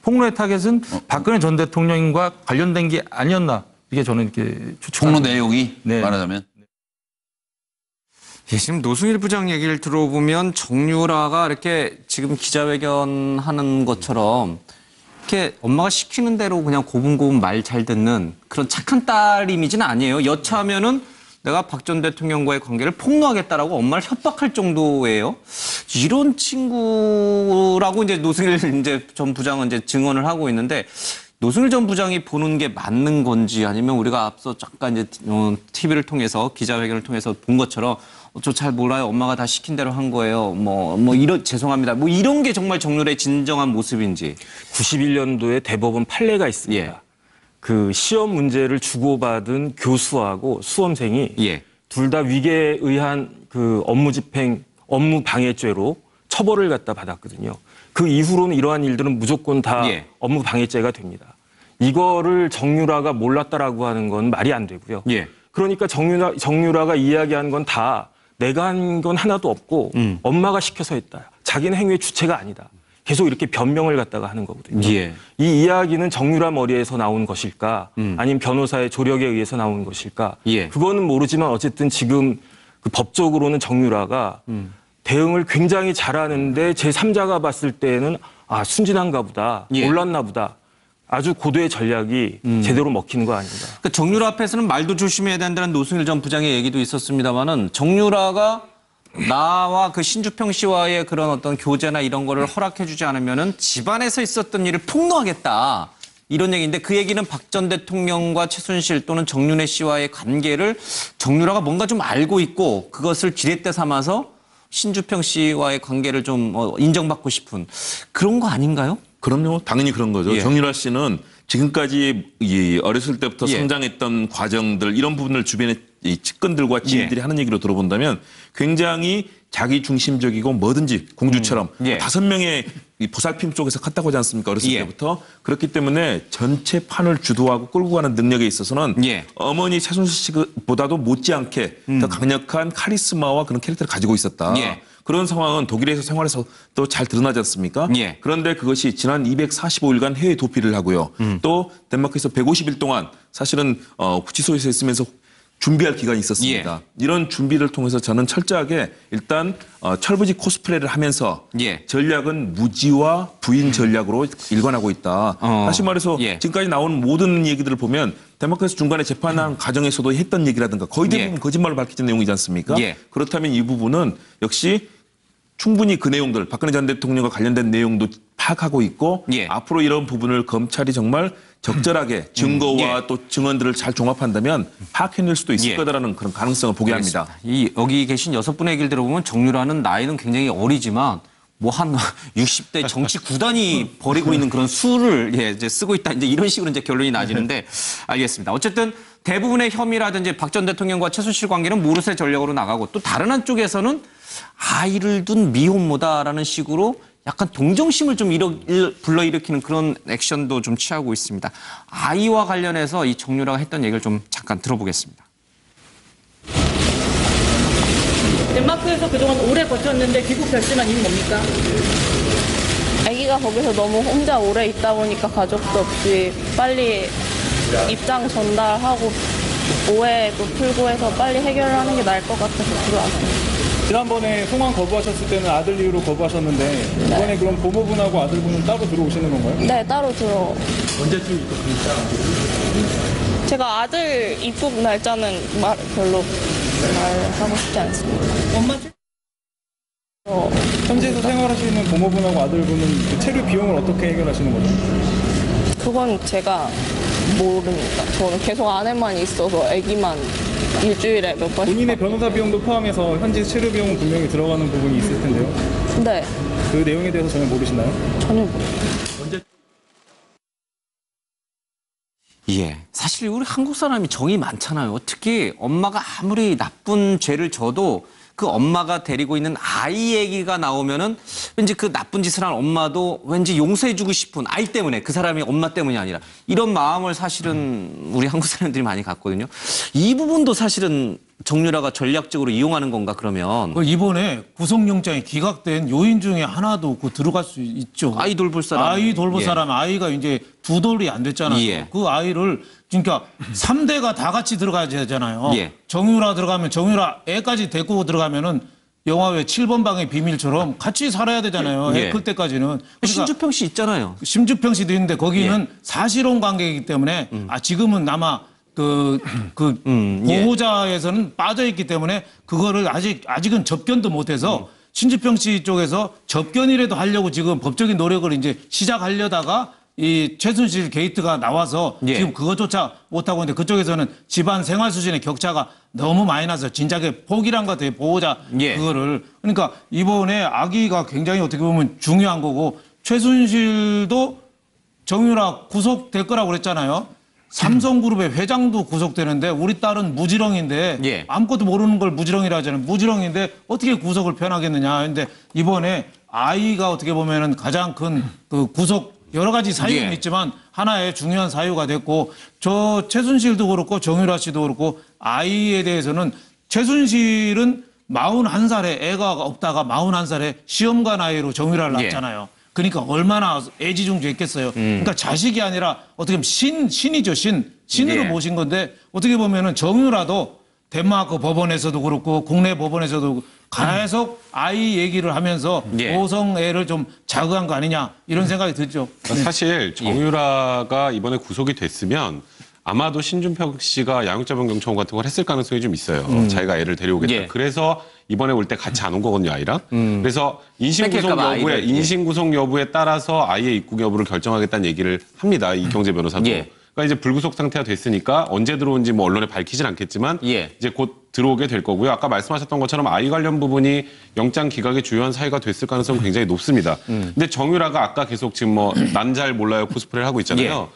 폭로의 타겟은 박근혜 전 대통령과 관련된 게 아니었나. 이게 저는 이렇게 폭로 내용이 네. 말하자면. 예, 지금 노승일 부장 얘기를 들어보면 정유라가 이렇게 지금 기자회견 하는 것처럼 이렇게 엄마가 시키는 대로 그냥 고분고분 말 잘 듣는 그런 착한 딸 이미지는 아니에요. 여차하면은 내가 박 전 대통령과의 관계를 폭로하겠다라고 엄마를 협박할 정도예요. 이런 친구라고 이제 노승일 이제 전 부장은 이제 증언을 하고 있는데 노승일 전 부장이 보는 게 맞는 건지 아니면 우리가 앞서 잠깐 이제 TV를 통해서 기자회견을 통해서 본 것처럼 저 잘 몰라요. 엄마가 다 시킨 대로 한 거예요. 이런 죄송합니다. 뭐 이런 게 정말 정유라의 진정한 모습인지. 91년도에 대법원 판례가 있습니다. 예. 그 시험 문제를 주고받은 교수하고 수험생이 둘 다 위계에 의한 그 업무 방해죄로 처벌을 갖다 받았거든요. 그 이후로는 이러한 일들은 무조건 다 업무 방해죄가 됩니다. 이거를 정유라가 몰랐다라고 하는 건 말이 안 되고요. 그러니까 정유라가 이야기한 건 다 내가 한 건 하나도 없고 엄마가 시켜서 했다. 자기는 행위의 주체가 아니다. 계속 이렇게 변명을 갖다가 하는 거거든요. 이 이야기는 정유라 머리에서 나온 것일까 아니면 변호사의 조력에 의해서 나온 것일까 그거는 모르지만 어쨌든 지금 그 법적으로는 정유라가 대응을 굉장히 잘하는데 제3자가 봤을 때는 아 순진한가 보다 몰랐나 보다 아주 고도의 전략이 제대로 먹히는 거 아닌가. 그러니까 정유라 앞에서는 말도 조심해야 된다는 노승일 전 부장의 얘기도 있었습니다만은 정유라가 나와 그 신주평 씨와의 그런 어떤 교제나 이런 거를 허락해주지 않으면은 집안에서 있었던 일을 폭로하겠다. 이런 얘기인데 그 얘기는 박 전 대통령과 최순실 또는 정윤회 씨와의 관계를 정유라가 뭔가 좀 알고 있고 그것을 지렛대 삼아서 신주평 씨와의 관계를 좀 인정받고 싶은 그런 거 아닌가요? 그럼요. 당연히 그런 거죠. 정유라 씨는 지금까지 어렸을 때부터 성장했던 과정들 이런 부분을 주변의 이 측근들과 지인들이 하는 얘기로 들어본다면 굉장히 자기 중심적이고 뭐든지 공주처럼 5명의 이 보살핌 속에서 컸다고 하지 않습니까? 어렸을 때부터. 그렇기 때문에 전체 판을 주도하고 끌고 가는 능력에 있어서는 어머니 최순실 씨보다도 못지않게 더 강력한 카리스마와 그런 캐릭터를 가지고 있었다. 그런 상황은 독일에서 생활해서 또 잘 드러나지 않습니까? 그런데 그것이 지난 245일간 해외 도피를 하고요. 또 덴마크에서 150일 동안 사실은 구치소에서 있으면서 준비할 기간이 있었습니다. 이런 준비를 통해서 저는 철저하게 일단 철부지 코스프레를 하면서 전략은 무지와 부인 전략으로 일관하고 있다. 다시 말해서 지금까지 나온 모든 얘기들을 보면 덴마크에서 중간에 재판한 과정에서도 했던 얘기라든가 거의 대부분 거짓말을 밝히는 내용이지 않습니까? 그렇다면 이 부분은 역시 충분히 그 내용들 박근혜 전 대통령과 관련된 내용도 파악하고 있고 앞으로 이런 부분을 검찰이 정말 적절하게 증거와 또 증언들을 잘 종합한다면 파악해낼 수도 있을 거다라는 그런 가능성을 보게 합니다. 여기 계신 6분의 얘기를 들어보면 정유라는 나이는 굉장히 어리지만 뭐 한 60대 정치 구단이 벌이고 있는 그런 수를 이제 쓰고 있다. 이제 이런 식으로 이제 결론이 나지는데 알겠습니다. 어쨌든 대부분의 혐의라든지 박 전 대통령과 최순실 관계는 모르쇠 전략으로 나가고 또 다른 한쪽에서는 아이를 둔 미혼모다라는 식으로 약간 동정심을 좀 불러일으키는 그런 액션도 좀 취하고 있습니다. 아이와 관련해서 이 정유라가 했던 얘기를 좀 잠깐 들어보겠습니다. 덴마크에서 그동안 오래 버텼는데 귀국 결심한 이유는 뭡니까? 아기가 거기서 너무 혼자 오래 있다 보니까 가족도 없이 빨리 입장 전달하고 오해도 풀고 해서 빨리 해결을 하는 게 나을 것 같아서 들어왔습니다. 지난번에 송환 거부하셨을 때는 아들 이유로 거부하셨는데 이번에 그럼 고모분하고 아들분은 따로 들어오시는 건가요? 네, 따로 들어. 언제쯤 입국합니까? 제가 아들 입국 날짜는 별로 말하고 싶지 않습니다. 엄마 현지에서 생활하시는 부모분하고 아들분은 그 체류 비용을 어떻게 해결하시는 거죠? 그건 제가 모릅니다. 저는 계속 안에만 있어서 아기만 일주일에 몇 번씩. 본인의 변호사 비용도 포함해서 현지 체류 비용은 분명히 들어가는 부분이 있을 텐데요. 네. 그 내용에 대해서 전혀 모르시나요? 전혀 모릅니다. 예. 사실 우리 한국 사람이 정이 많잖아요. 특히 엄마가 아무리 나쁜 죄를 져도 그 엄마가 데리고 있는 아이 얘기가 나오면은 왠지 그 나쁜 짓을 한 엄마도 왠지 용서해주고 싶은 아이 때문에 그 사람이 엄마 때문이 아니라 이런 마음을 사실은 우리 한국 사람들이 많이 갖거든요. 이 부분도 사실은 정유라가 전략적으로 이용하는 건가 그러면. 이번에 구속영장이 기각된 요인 중에 하나도 들어갈 수 있죠. 아이 돌볼 사람. 아이 돌볼 사람. 아이가 이제 2돌이 안 됐잖아요. 예. 그 아이를 그러니까 3대가 다 같이 들어가야 되잖아요. 예. 정유라 들어가면 정유라 애까지 데리고 들어가면은 영화 왜 7번 방의 비밀처럼 같이 살아야 되잖아요. 예. 애 클 때까지는. 그러니까 신주평 씨 있잖아요. 신주평 씨도 있는데 거기는 사실혼 관계이기 때문에 지금은 아마 보호자에서는 빠져있기 때문에 그거를 아직은 접견도 못해서 신주평 씨 쪽에서 접견이라도 하려고 지금 법적인 노력을 이제 시작하려다가 이 최순실 게이트가 나와서 지금 그것조차 못하고 있는데 그쪽에서는 집안 생활 수준의 격차가 너무 많이 나서 진작에 포기한 것 같아요. 보호자 그거를. 그러니까 이번에 아기가 굉장히 어떻게 보면 중요한 거고 최순실도 정유라 구속될 거라고 그랬잖아요. 삼성그룹의 회장도 구속되는데 우리 딸은 무지렁인데 아무것도 모르는 걸 무지렁이라 하잖아요. 무지렁인데 어떻게 구속을 편하겠느냐. 근데 이번에 아이가 어떻게 보면은 가장 큰 그 구속 여러 가지 사유는 있지만 하나의 중요한 사유가 됐고 저 최순실도 그렇고 정유라 씨도 그렇고 아이에 대해서는 최순실은 41살에 애가 없다가 41살에 시험관 아이로 정유라를 낳았잖아요. 그러니까 얼마나 애지중지했겠어요. 그러니까 자식이 아니라 어떻게 보면 신이죠. 신으로 모신 건데 어떻게 보면은 정유라도 덴마크 법원에서도 그렇고 국내 법원에서도 계속 아이 얘기를 하면서 모성애를 좀 자극한 거 아니냐 이런 생각이 들죠. 사실 정유라가 이번에 구속이 됐으면 아마도 신준평 씨가 양육자 변경 청구 같은 걸 했을 가능성이 좀 있어요. 자기가 애를 데려오겠다. 그래서 이번에 올 때 같이 안 온 거거든요, 아이랑. 그래서 인신구속 여부에 따라서 아이의 입국 여부를 결정하겠다는 얘기를 합니다. 이경재 변호사도. 그러니까 이제 불구속 상태가 됐으니까 언제 들어온지 뭐 언론에 밝히진 않겠지만 이제 곧 들어오게 될 거고요. 아까 말씀하셨던 것처럼 아이 관련 부분이 영장 기각의 주요한 사유가 됐을 가능성은 굉장히 높습니다. 근데 정유라가 아까 계속 지금 뭐 난 잘 몰라요 코스프레를 하고 있잖아요.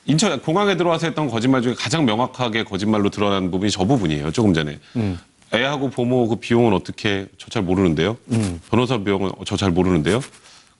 인천 공항에 들어와서 했던 거짓말 중에 가장 명확하게 거짓말로 드러난 부분이 저 부분이에요. 조금 전에. 애하고 부모 그 비용은 어떻게 저 잘 모르는데요. 변호사 비용은 저 잘 모르는데요.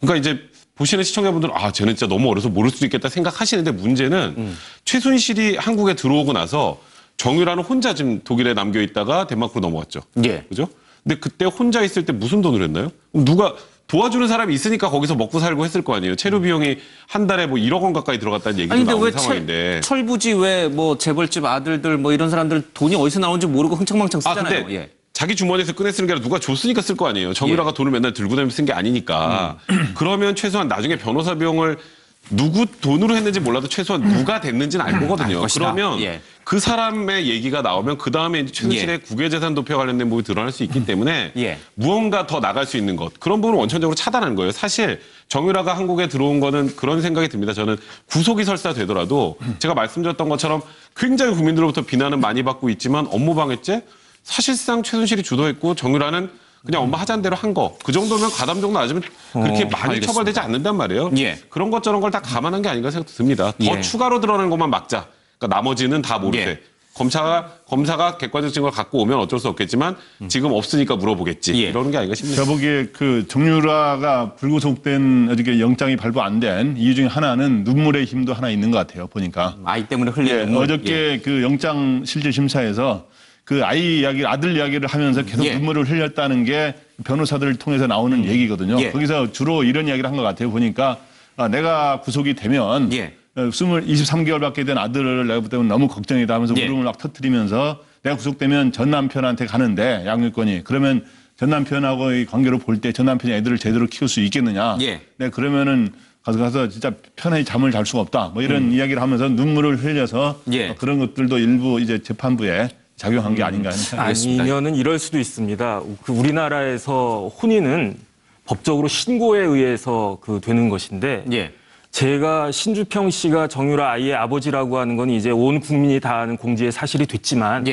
그러니까 이제 보시는 시청자분들은 아 쟤는 진짜 너무 어려서 모를 수도 있겠다 생각하시는데 문제는 최순실이 한국에 들어오고 나서 정유라는 혼자 지금 독일에 남겨 있다가 덴마크로 넘어갔죠. 그죠? 근데 그때 혼자 있을 때 무슨 돈을 했나요? 누가 도와주는 사람이 있으니까 거기서 먹고 살고 했을 거 아니에요. 체류 비용이 한 달에 뭐 1억 원 가까이 들어갔다는 얘기도 나오는 상황인데. 철부지 왜 뭐 재벌집 아들들 뭐 이런 사람들 돈이 어디서 나오는지 모르고 흥청망청 쓰잖아요. 근데 자기 주머니에서 꺼내 쓰는 게 아니라 누가 줬으니까 쓸 거 아니에요. 정유라가 돈을 맨날 들고 다니면서 쓴 게 아니니까. 그러면 최소한 나중에 변호사 비용을 누구 돈으로 했는지 몰라도 최소한 누가 됐는지는 알 거거든요. 그러면 그 사람의 얘기가 나오면 그 다음에 최순실의 국외재산 도피와 관련된 부분이 드러날 수 있기 때문에 무언가 더 나갈 수 있는 것 그런 부분을 원천적으로 차단하는 거예요. 사실 정유라가 한국에 들어온 거는 그런 생각이 듭니다. 저는 구속이 설사 되더라도 제가 말씀드렸던 것처럼 굉장히 국민들로부터 비난은 많이 받고 있지만 업무방해죄 사실상 최순실이 주도했고 정유라는 그냥 엄마 하자는 대로 한 거. 그 정도면 가담 정도 낮으면 그렇게 많이 알겠습니다. 처벌되지 않는단 말이에요. 그런 것 저런 걸 다 감안한 게 아닌가 생각도 듭니다. 더 추가로 드러나는 것만 막자. 그러니까 나머지는 다 모르되. 검사가 객관적 증거를 갖고 오면 어쩔 수 없겠지만 지금 없으니까 물어보겠지. 이러는 게 아닌가 싶습니다. 제가 보기에 그 정유라가 불구속된 어저께 영장이 발부 안 된 이유 중에 하나는 눈물의 힘도 하나 있는 것 같아요. 보니까. 아이 때문에 흘리는 눈물. 어저께 그 영장 실질 심사에서 그 아들 이야기를 하면서 계속 눈물을 흘렸다는 게 변호사들을 통해서 나오는 얘기거든요. 거기서 주로 이런 이야기를 한 것 같아요. 보니까 내가 구속이 되면 23개월밖에 된 아들을 내가 볼 때는 너무 걱정이다 하면서 울음을 막 터뜨리면서 내가 구속되면 전 남편한테 가는데 양육권이 그러면 전 남편하고의 관계로 볼 때 전 남편이 애들을 제대로 키울 수 있겠느냐. 네, 그러면은 가서 진짜 편하게 잠을 잘 수가 없다. 뭐 이런 이야기를 하면서 눈물을 흘려서 그런 것들도 일부 이제 재판부에 작용한 게 아닌가 하는 생각이 듭니다. 아니면은 이럴 수도 있습니다. 그 우리나라에서 혼인은 법적으로 신고에 의해서 되는 것인데 제가 신주평 씨가 정유라 아이의 아버지라고 하는 건 이제 온 국민이 다 아는 공지의 사실이 됐지만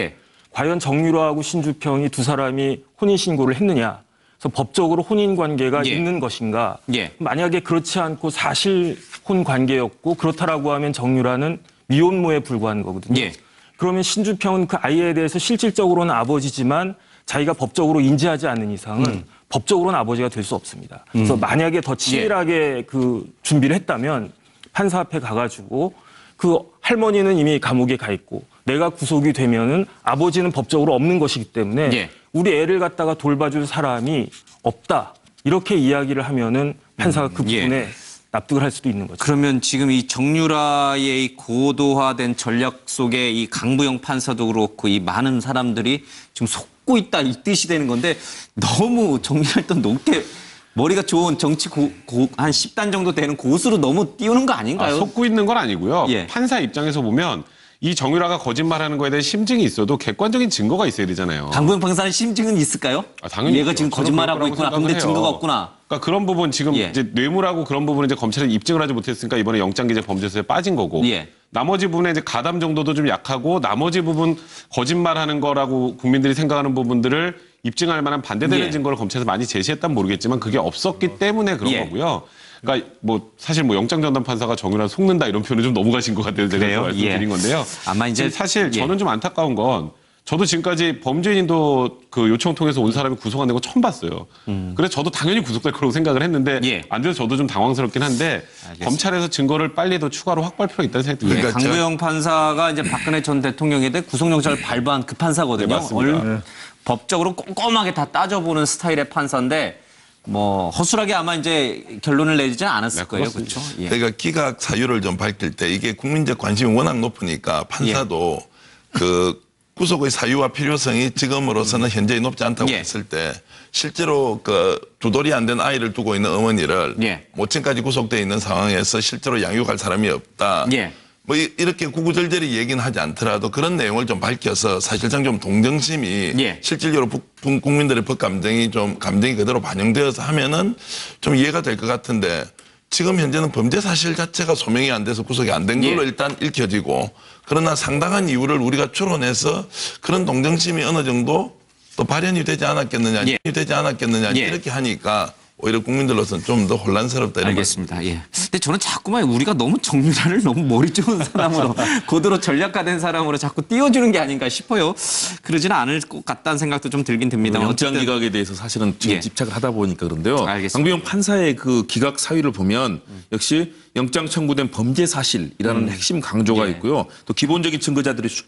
과연 정유라하고 신주평이 두 사람이 혼인 신고를 했느냐? 그래서 법적으로 혼인 관계가 있는 것인가? 만약에 그렇지 않고 사실 혼 관계였고 그렇다라고 하면 정유라는 미혼모에 불과한 거거든요. 그러면 신주평은 그 아이에 대해서 실질적으로는 아버지지만 자기가 법적으로 인지하지 않는 이상은 법적으로는 아버지가 될 수 없습니다. 그래서 만약에 더 치밀하게 준비를 했다면 판사 앞에 가가지고 그 할머니는 이미 감옥에 가 있고 내가 구속이 되면은 아버지는 법적으로 없는 것이기 때문에 우리 애를 갖다가 돌봐줄 사람이 없다. 이렇게 이야기를 하면은 판사가 그 부분에 납득을 할 수도 있는 거죠. 그러면 지금 이 정유라의 이 고도화된 전략 속에 이 강부영 판사도 그렇고 이 많은 사람들이 지금 속고 있다 이 뜻이 되는 건데 너무 정리할 때 높게 머리가 좋은 정치 한 10단 정도 되는 고수로 너무 띄우는 거 아닌가요? 속고 있는 건 아니고요. 판사 입장에서 보면 이 정유라가 거짓말하는 거에 대한 심증이 있어도 객관적인 증거가 있어야 되잖아요. 강부영 판사는 심증은 있을까요? 당연히 얘가 지금 거짓말하고 있구나. 근데 증거가 없구나. 그러니까 그런 부분 지금 이제 뇌물하고 그런 부분은 이제 검찰이 입증을 하지 못했으니까 이번에 영장기재 범죄수에 빠진 거고. 나머지 부분에 이제 가담 정도도 좀 약하고 나머지 부분 거짓말하는 거라고 국민들이 생각하는 부분들을 입증할 만한 반대되는 증거를 검찰에서 많이 제시했다면 모르겠지만 그게 없었기 때문에 그런 거고요. 그러니까 뭐 사실 뭐 영장 전담 판사가 정유라 속는다 이런 표현은 좀 넘어가신 것 같아요. 제가 말씀드린 건데요. 아마 이제 사실 저는 좀 안타까운 건 저도 지금까지 범죄인도 그 요청 통해서 온 사람이 구속 안 되고 처음 봤어요. 그래서 저도 당연히 구속될 거라고 생각을 했는데 안 돼서 저도 좀 당황스럽긴 한데 검찰에서 증거를 빨리 더 추가로 확보할 필요가 있다는 생각이 듭니다. 강부영 판사가 이제 박근혜 전 대통령에 대해 구속영장을 발부한 그 판사거든요. 맞습니다. 법적으로 꼼꼼하게 다 따져보는 스타일의 판사인데 뭐 허술하게 아마 이제 결론을 내리지는 않았을 거예요. 그렇죠? 그러니까 기각 사유를 좀 밝힐 때 이게 국민적 관심이 워낙 높으니까 판사도 그 구속의 사유와 필요성이 지금으로서는 현저히 높지 않다고 했을 때 실제로 그 두돌이 안 된 아이를 두고 있는 어머니를 모친까지 구속돼 있는 상황에서 실제로 양육할 사람이 없다. 뭐 이렇게 구구절절히 얘기는 하지 않더라도 그런 내용을 좀 밝혀서 사실상 좀 동정심이 실질적으로 국민들의 법 감정이 그대로 반영되어서 하면은 좀 이해가 될 것 같은데 지금 현재는 범죄 사실 자체가 소명이 안 돼서 구속이 안 된 걸로 일단 읽혀지고 그러나 상당한 이유를 우리가 추론해서 그런 동정심이 어느 정도 또 발현이 되지 않았겠느냐, 이렇게 하니까 오히려 국민들로서는 좀 더 혼란스럽다. 이런 알겠습니다. 근데 저는 자꾸만 우리가 너무 정유라를 너무 머리 좋은 사람으로 고도로 전략화된 사람으로 자꾸 띄워주는 게 아닌가 싶어요. 그러지는 않을 것 같다는 생각도 좀 들긴 듭니다. 영장 기각에 대해서 사실은 지금 집착을 하다 보니까 그런데요. 알겠습니다. 강부영 판사의 그 기각 사유를 보면 역시 영장 청구된 범죄 사실이라는 핵심 강조가 있고요. 또 기본적인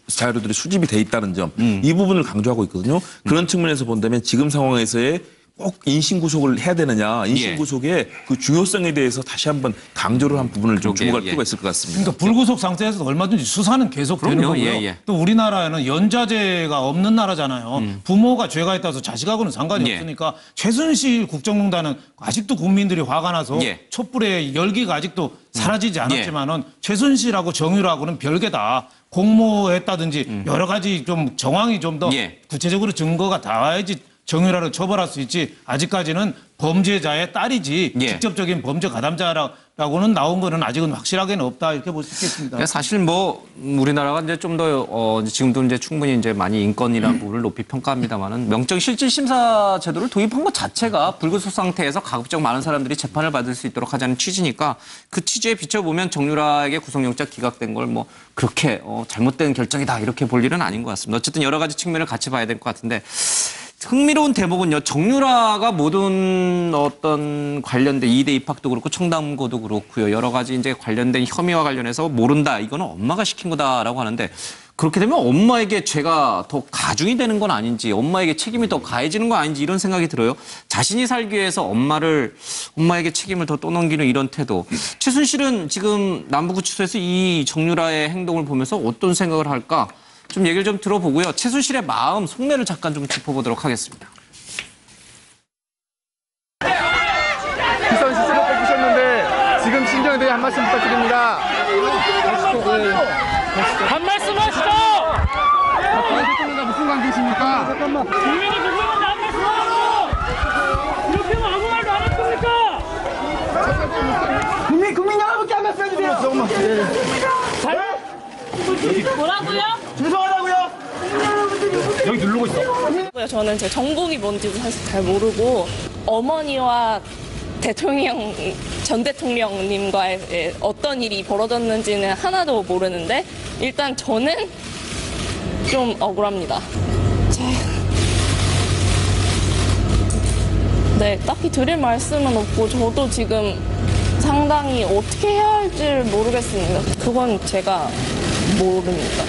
자료들이 수집이 돼 있다는 점, 이 부분을 강조하고 있거든요. 그런 측면에서 본다면 지금 상황에서의 꼭 인신구속을 해야 되느냐, 인신구속의 그 중요성에 대해서 다시 한번 강조를 한 부분을 좀 주목할 필요가 있을 것 같습니다. 그러니까 불구속 상태에서 얼마든지 수사는 계속 되는 거고요. 또 우리나라는 연좌제가 없는 나라잖아요. 부모가 죄가 있다서 자식하고는 상관이 없으니까 최순실 국정농단은 아직도 국민들이 화가 나서 촛불의 열기가 아직도 사라지지 않았지만은 최순실하고 정유라하고는 별개다. 공모했다든지 여러 가지 좀 정황이 좀 더 구체적으로 증거가 닿아야지 정유라를 처벌할 수 있지 아직까지는 범죄자의 딸이지 직접적인 범죄 가담자라고는 나온 거는 아직은 확실하게는 없다 이렇게 볼 수 있겠습니다. 사실 뭐 우리나라가 이제 좀 더 지금도 이제 충분히 이제 많이 인권이라는 부분을 높이 평가합니다만은 명정 실질 심사 제도를 도입한 것 자체가 불구속 상태에서 가급적 많은 사람들이 재판을 받을 수 있도록 하자는 취지니까 그 취지에 비춰보면 정유라에게 구속영장 기각된 걸 뭐 그렇게 잘못된 결정이다 이렇게 볼 일은 아닌 것 같습니다. 어쨌든 여러 가지 측면을 같이 봐야 될 것 같은데. 흥미로운 대목은요. 정유라가 모든 어떤 관련된 2대 입학도 그렇고 청담고도 그렇고요. 여러 가지 이제 관련된 혐의와 관련해서 모른다. 이거는 엄마가 시킨 거다라고 하는데 그렇게 되면 엄마에게 죄가 더 가중이 되는 건 아닌지 엄마에게 책임이 더 가해지는 건 아닌지 이런 생각이 들어요. 자신이 살기 위해서 엄마에게 책임을 더 떠넘기는 이런 태도. 최순실은 지금 남부구치소에서 이 정유라의 행동을 보면서 어떤 생각을 할까? 좀 얘기를 좀 들어보고요. 최순실의 마음, 속내를 잠깐 좀 짚어보도록 하겠습니다. 비선 시스를 뽑으셨는데 지금 한 말씀 부탁드립니다. 한 말씀 하시죠! 대통령과 무슨 관계십니까? 국민이 누구한테 한 말씀 하라고! 이렇게 하면 아무 말도 안 할 겁니까? 국민 여러분께 한 말씀 해주세요. 뭐라고요? 죄송하다고요. 여기 누르고 있어. 저는 제 전공이 뭔지도 사실 잘 모르고 어머니와 전 대통령님과의 어떤 일이 벌어졌는지는 하나도 모르는데 일단 저는 좀 억울합니다. 네, 딱히 드릴 말씀은 없고 저도 지금 상당히 어떻게 해야 할지 모르겠습니다. 그건 제가 모릅니다.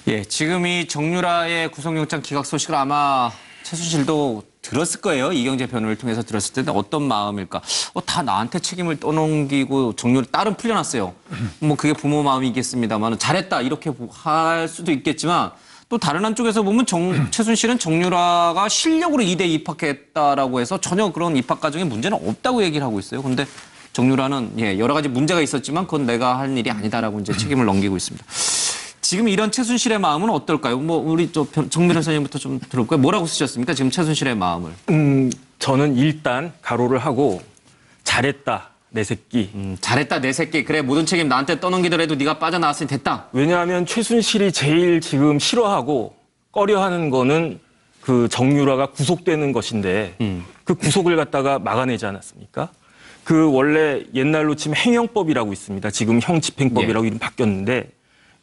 예, 지금 이 정유라의 구속영장 기각 소식을 아마 최순실도 들었을 거예요. 이경재 변호를 통해서 들었을 텐데 어떤 마음일까? 다 나한테 책임을 떠넘기고 정유라 딸은 풀려났어요. 뭐 그게 부모 마음이겠습니다만 잘했다 이렇게 할 수도 있겠지만 또 다른 한쪽에서 보면 최순실은 정유라가 실력으로 이대 입학했다라고 해서 전혀 그런 입학 과정에 문제는 없다고 얘기를 하고 있어요. 근데 정유라는 여러 가지 문제가 있었지만 그건 내가 할 일이 아니다라고 이제 책임을 넘기고 있습니다. 지금 이런 최순실의 마음은 어떨까요? 뭐 우리 정미련 선생님부터 좀 들어볼까요? 뭐라고 쓰셨습니까? 지금 최순실의 마음을. 저는 일단 가로를 하고 잘했다 내 새끼. 잘했다 내 새끼. 그래 모든 책임 나한테 떠넘기더라도 네가 빠져나왔으니 됐다. 왜냐하면 최순실이 제일 지금 싫어하고 꺼려하는 거는 그 정유라가 구속되는 것인데 그 구속을 갖다가 막아내지 않았습니까? 그 원래 옛날로 치면 행형법이라고 있습니다. 지금 형집행법이라고 이름 바뀌었는데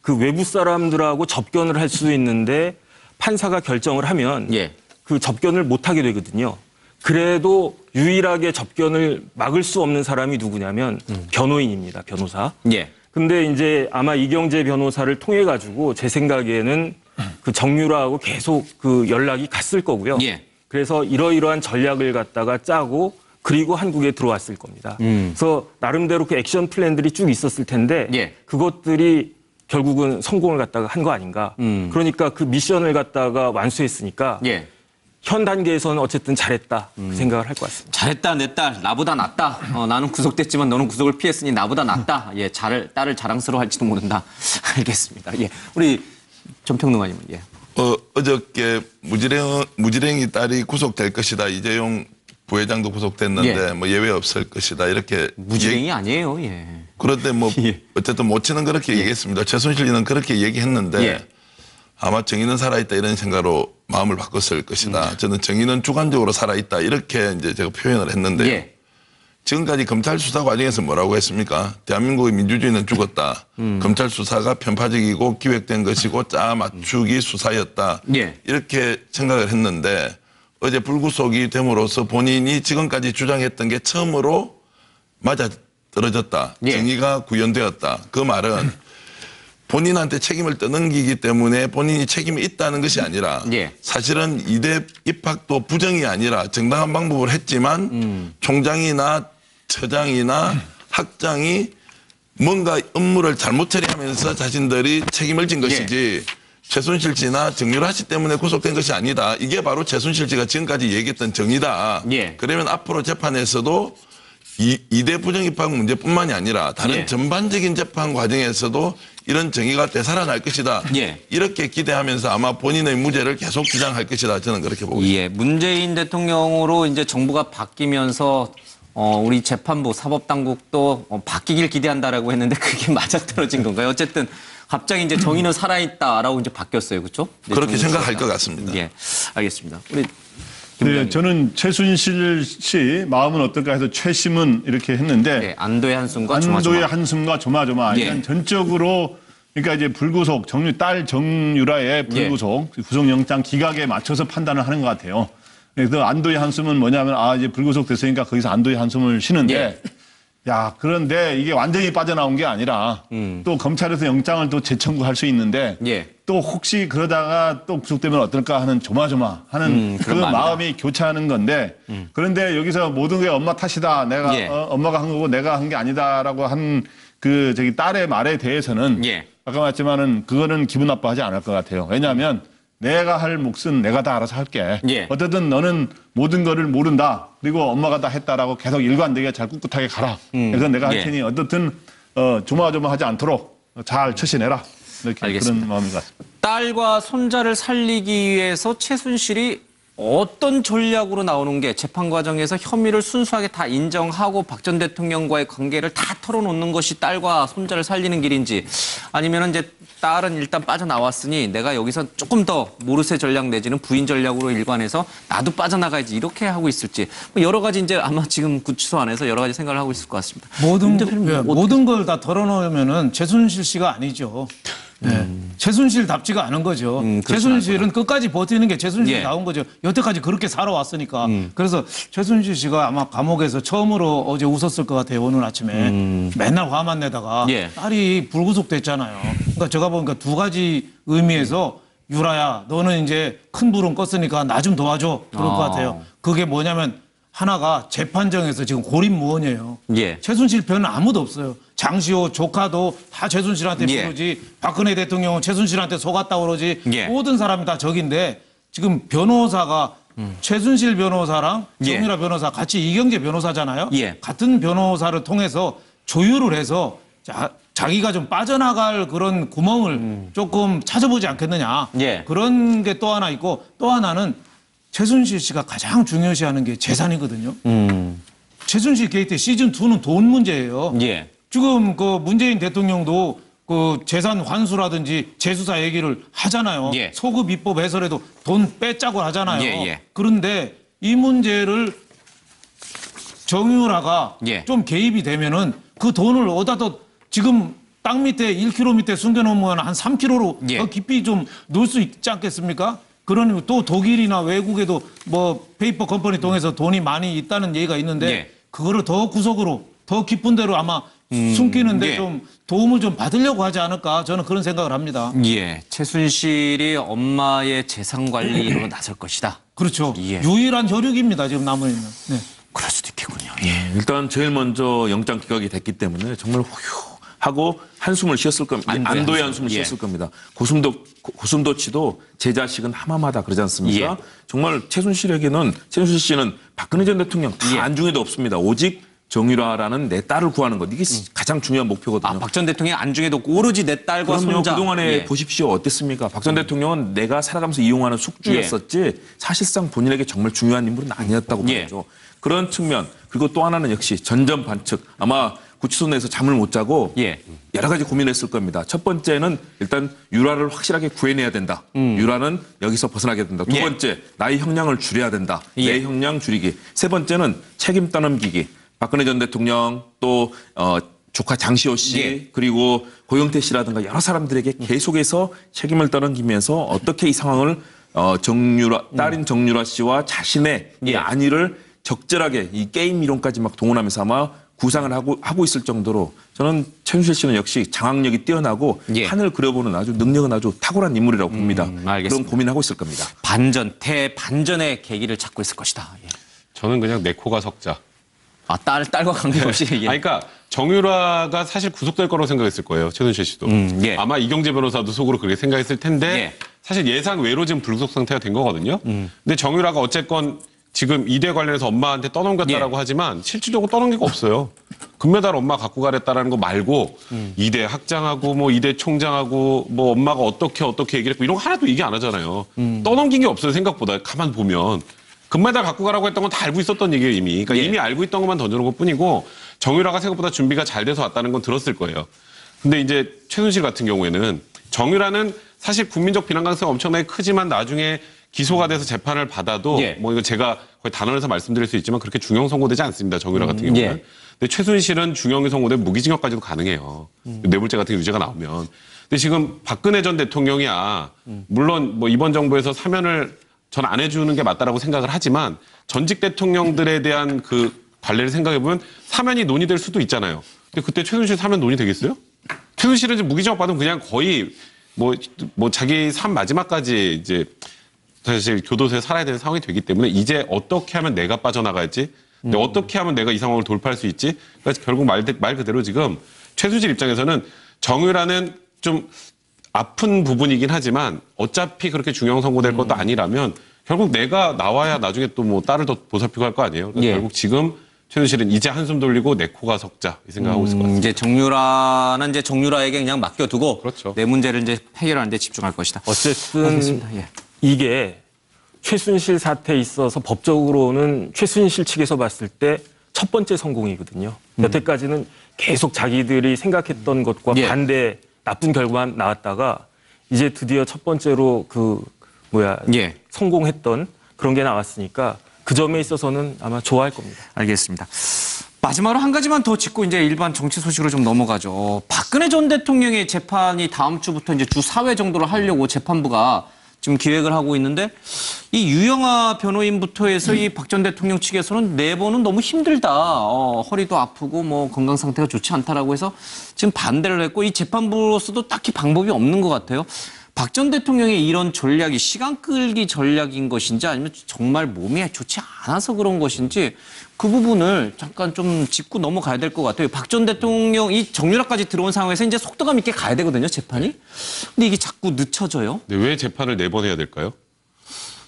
그 외부 사람들하고 접견을 할 수 있는데 판사가 결정을 하면 그 접견을 못하게 되거든요. 그래도 유일하게 접견을 막을 수 없는 사람이 누구냐면 변호인입니다. 변호사. 근데 이제 아마 이경재 변호사를 통해 가지고 제 생각에는 그 정유라하고 계속 그 연락이 갔을 거고요. 그래서 이러이러한 전략을 갖다가 짜고 그리고 한국에 들어왔을 겁니다. 그래서 나름대로 그 액션 플랜들이 쭉 있었을 텐데 그것들이 결국은 성공을 갖다가 한 거 아닌가. 그러니까 그 미션을 갖다가 완수했으니까 현 단계에서는 어쨌든 잘했다 그 생각을 할 것 같습니다. 잘했다 내 딸 나보다 낫다. 나는 구속됐지만 너는 구속을 피했으니 나보다 낫다. 딸을 자랑스러워할지도 모른다. 알겠습니다. 우리 전평론가님은 어저께 무지랭이 딸이 구속될 것이다. 이재용 부회장도 구속됐는데 뭐 예외 없을 것이다. 이렇게 무지랭이 아니에요. 그런데 뭐 어쨌든 모치는 그렇게 얘기했습니다. 최순실이는 그렇게 얘기했는데 아마 정의는 살아있다 이런 생각으로 마음을 바꿨을 것이다. 저는 정의는 주관적으로 살아있다 이렇게 이제 제가 표현을 했는데요. 지금까지 검찰 수사 과정에서 뭐라고 했습니까? 대한민국의 민주주의는 죽었다. 검찰 수사가 편파적이고 기획된 것이고 짜 맞추기 수사였다. 이렇게 생각을 했는데 어제 불구속이 됨으로써 본인이 지금까지 주장했던 게 처음으로 맞아 떨어졌다. 정의가 구현되었다. 그 말은 본인한테 책임을 떠넘기기 때문에 본인이 책임이 있다는 것이 아니라 사실은 이대 입학도 부정이 아니라 정당한 방법을 했지만 총장이나 처장이나 학장이 뭔가 업무를 잘못 처리하면서 자신들이 책임을 진 것이지 최순실 씨나 정유라 씨 때문에 구속된 것이 아니다. 이게 바로 최순실 씨가 지금까지 얘기했던 정의다. 그러면 앞으로 재판에서도 이대 부정입학 문제뿐만이 아니라 다른 전반적인 재판 과정에서도 이런 정의가 되살아날 것이다. 이렇게 기대하면서 아마 본인의 무죄를 계속 주장할 것이다. 저는 그렇게 보고 있습니다. 문재인 대통령으로 이제 정부가 바뀌면서 우리 재판부 사법당국도 바뀌길 기대한다라고 했는데 그게 맞아떨어진 건가요? 어쨌든 갑자기 이제 정의는 살아있다라고 이제 바뀌었어요, 그렇죠? 그렇게 생각할 것 같습니다. 알겠습니다. 우리 저는 최순실 씨 마음은 어떨까 해서 최심은 이렇게 했는데 안도의 한숨과 조마조마. 일단 전적으로 그러니까 이제 불구속 딸 정유라의 불구속 구속영장 기각에 맞춰서 판단을 하는 것 같아요. 그래서 안도의 한숨은 뭐냐면 이제 불구속 됐으니까 거기서 안도의 한숨을 쉬는데 그런데 이게 완전히 빠져나온 게 아니라 또 검찰에서 영장을 또 재청구할 수 있는데 또 혹시 그러다가 또 구속되면 어떨까 하는 조마조마하는 그 마음이 교차하는 건데 그런데 여기서 모든 게 엄마 탓이다. 내가 엄마가 한 거고 내가 한 게 아니다라고 한 딸의 말에 대해서는 아까 말했지만은 그거는 기분 나빠하지 않을 것 같아요. 왜냐하면 내가 할 몫은 내가 다 알아서 할게. 예. 어쨌든 너는 모든 거를 모른다. 그리고 엄마가 다 했다라고 계속 일관되게 잘 꿋꿋하게 가라. 그래서 내가 할 테니 어떻든 조마조마하지 않도록 잘 처신해라. 이렇게 알겠습니다. 그런 마음인 것 같습니다. 딸과 손자를 살리기 위해서 최순실이 어떤 전략으로 나오는 게 재판 과정에서 혐의를 순수하게 다 인정하고 박 전 대통령과의 관계를 다 털어놓는 것이 딸과 손자를 살리는 길인지, 아니면 이제 딸은 일단 빠져나왔으니 내가 여기서 조금 더 모르쇠 전략 내지는 부인 전략으로 일관해서 나도 빠져나가야지 이렇게 하고 있을지, 뭐 여러 가지 이제 아마 지금 구치소 안에서 여러 가지 생각을 하고 있을 것 같습니다. 모든 걸 다 털어놓으면은 최순실 씨가 아니죠. 네. 최순실답지가 않은 거죠. 최순실은 끝까지 버티는 게 최순실다운 거죠. 여태까지 그렇게 살아왔으니까. 그래서 최순실 씨가 아마 감옥에서 처음으로 어제 웃었을 것 같아요. 오늘 아침에. 맨날 화만 내다가 딸이 불구속됐잖아요. 그러니까 제가 보니까 두 가지 의미에서 유라야 너는 이제 큰 불은 껐으니까 나 좀 도와줘. 그럴 것 같아요. 그게 뭐냐면 하나가 재판정에서 지금 고립무원이에요. 최순실 편은 아무도 없어요. 장시호 조카도 다 최순실한테 부르지. 박근혜 대통령은 최순실한테 속았다고 그러지. 모든 사람이 다 적인데 지금 변호사가 최순실 변호사랑 정유라 변호사 같이 이경재 변호사잖아요. 같은 변호사를 통해서 조율을 해서 자기가 좀 빠져나갈 그런 구멍을 조금 찾아보지 않겠느냐. 그런 게 또 하나 있고, 또 하나는 최순실 씨가 가장 중요시하는 게 재산이거든요. 최순실 게이트 시즌2는 돈 문제예요. 지금 그 문재인 대통령도 그 재산 환수라든지 재수사 얘기를 하잖아요. 소급 입법 해설에도 돈 빼짜고 하잖아요. 그런데 이 문제를 정유라가 좀 개입이 되면은 그 돈을 어디다 지금 땅 밑에 1km 밑에 숨겨놓으면 한 3km로 더 깊이 좀 넣을 수 있지 않겠습니까? 그러니 또 독일이나 외국에도 뭐 페이퍼 컴퍼니 통해서 돈이 많이 있다는 얘기가 있는데 그거를 더 구석으로 더 깊은 데로 아마 숨기는데 좀 도움을 좀 받으려고 하지 않을까, 저는 그런 생각을 합니다. 최순실이 엄마의 재산 관리로 나설 것이다. 그렇죠. 유일한 혈육입니다. 지금 남아 있는. 그럴 수도 있겠군요. 일단 제일 먼저 영장 기각이 됐기 때문에 정말 후하고 한숨을 쉬었을 겁니다. 안도의 한숨을 쉬었을 겁니다. 고슴도치도 제 자식은 하마마다 그러지 않습니까? 정말 최순실 씨는 박근혜 전 대통령 다 안중에도 없습니다. 오직 정유라라는 내 딸을 구하는 것, 이게 가장 중요한 목표거든요. 박 전 대통령 안중에도 없고 오로지 내 딸과 손자. 그동안에 보십시오. 어땠습니까? 박 전 대통령은 내가 살아가면서 이용하는 숙주였었지 사실상 본인에게 정말 중요한 인물은 아니었다고 보죠. 그런 측면, 그리고 또 하나는 역시 전전반측, 아마 구치소 내에서 잠을 못 자고 여러 가지 고민했을 겁니다. 첫 번째는 일단 유라를 확실하게 구해내야 된다. 유라는 여기서 벗어나게 된다. 두 번째, 나의 형량을 줄여야 된다. 내 형량 줄이기. 세 번째는 책임 떠넘기기. 박근혜 전 대통령, 또 조카 장시호 씨, 그리고 고영태 씨라든가 여러 사람들에게 계속해서 책임을 떠넘기면서 어떻게 이 상황을 딸인 정유라 씨와 자신의 이 안위를 적절하게 이 게임 이론까지 막 동원하면서 아마 구상을 하고 있을 정도로, 저는 최순실 씨는 역시 장악력이 뛰어나고 판을 그려보는 능력은 아주 탁월한 인물이라고 봅니다. 그런 고민하고 있을 겁니다. 대반전의 계기를 찾고 있을 것이다. 저는 그냥 내 코가 석자. 딸과 관계없이. 그러니까 정유라가 사실 구속될 거라고 생각했을 거예요. 최순실 씨도. 아마 이경재 변호사도 속으로 그렇게 생각했을 텐데 사실 예상 외로 지금 불구속 상태가 된 거거든요. 근데 정유라가 어쨌건 지금 이대 관련해서 엄마한테 떠넘겼다라고 하지만 실질적으로 떠넘긴 거 없어요. 금메달 엄마 갖고 가랬다라는 거 말고 이대 학장하고 뭐 이대 총장하고 뭐 엄마가 어떻게 얘기를 했고 이런 거 하나도 얘기 안 하잖아요. 떠넘긴 게 없어요. 생각보다. 가만 보면. 금메달 갖고 가라고 했던 건 다 알고 있었던 얘기예요, 이미. 그러니까 이미 알고 있던 것만 던져놓은 것뿐이고 정유라가 생각보다 준비가 잘 돼서 왔다는 건 들었을 거예요. 근데 이제 최순실 같은 경우에는 정유라는 사실 국민적 비난 가능성이 엄청나게 크지만 나중에 기소가 돼서 재판을 받아도 뭐 이거 제가 거의 단언해서 말씀드릴 수 있지만 그렇게 중형 선고되지 않습니다. 정유라 같은 경우는. 근데 최순실은 중형 선고돼 무기징역까지도 가능해요. 뇌물죄 같은 게 유죄가 나오면. 근데 지금 박근혜 전 대통령이야. 물론 뭐 이번 정부에서 사면을 전 안 해주는 게 맞다라고 생각을 하지만 전직 대통령들에 대한 그 관례를 생각해보면 사면이 논의될 수도 있잖아요. 근데 그때 최순실 사면 논의되겠어요? 최순실은 이제 무기징역 받으면 그냥 거의 뭐 자기 삶 마지막까지 이제 사실 교도소에 살아야 되는 상황이 되기 때문에 이제 어떻게 하면 내가 빠져나갈지, 근데 어떻게 하면 내가 이 상황을 돌파할 수 있지? 그러니까 결국 말 그대로 지금 최순실 입장에서는 정유라는 좀 아픈 부분이긴 하지만 어차피 그렇게 중형 선고될 것도 아니라면 결국 내가 나와야 나중에 또 뭐 딸을 더 보살피고 할 거 아니에요. 그러니까 결국 지금 최순실은 이제 한숨 돌리고 내 코가 석자 이 생각하고 있을 것 같습니다. 이제 정유라는 이제 정유라에게 그냥 맡겨두고 그렇죠. 내 문제를 이제 해결하는 데 집중할 것이다. 어쨌든 이게 최순실 사태에 있어서 법적으로는 최순실 측에서 봤을 때 첫 번째 성공이거든요. 여태까지는 계속 자기들이 생각했던 것과 반대 나쁜 결과만 나왔다가 이제 드디어 첫 번째로 성공했던 그런 게 나왔으니까 그 점에 있어서는 아마 좋아할 겁니다. 알겠습니다. 마지막으로 한 가지만 더 짚고 이제 일반 정치 소식으로 좀 넘어가죠. 박근혜 전 대통령의 재판이 다음 주부터 이제 주 4회 정도로 하려고 재판부가 지금 기획을 하고 있는데 이 유영아 변호인부터 해서 이 박 전 대통령 측에서는 내보는 너무 힘들다. 허리도 아프고 뭐 건강 상태가 좋지 않다라고 해서 지금 반대를 했고 이 재판부로서도 딱히 방법이 없는 것 같아요. 박 전 대통령의 이런 전략이 시간 끌기 전략인 것인지 아니면 정말 몸이 좋지 않아서 그런 것인지 그 부분을 잠깐 좀 짚고 넘어가야 될 것 같아요. 박 전 대통령 이 정유라까지 들어온 상황에서 이제 속도감 있게 가야 되거든요, 재판이. 근데 이게 자꾸 늦춰져요. 근데 왜 재판을 4번 해야 될까요?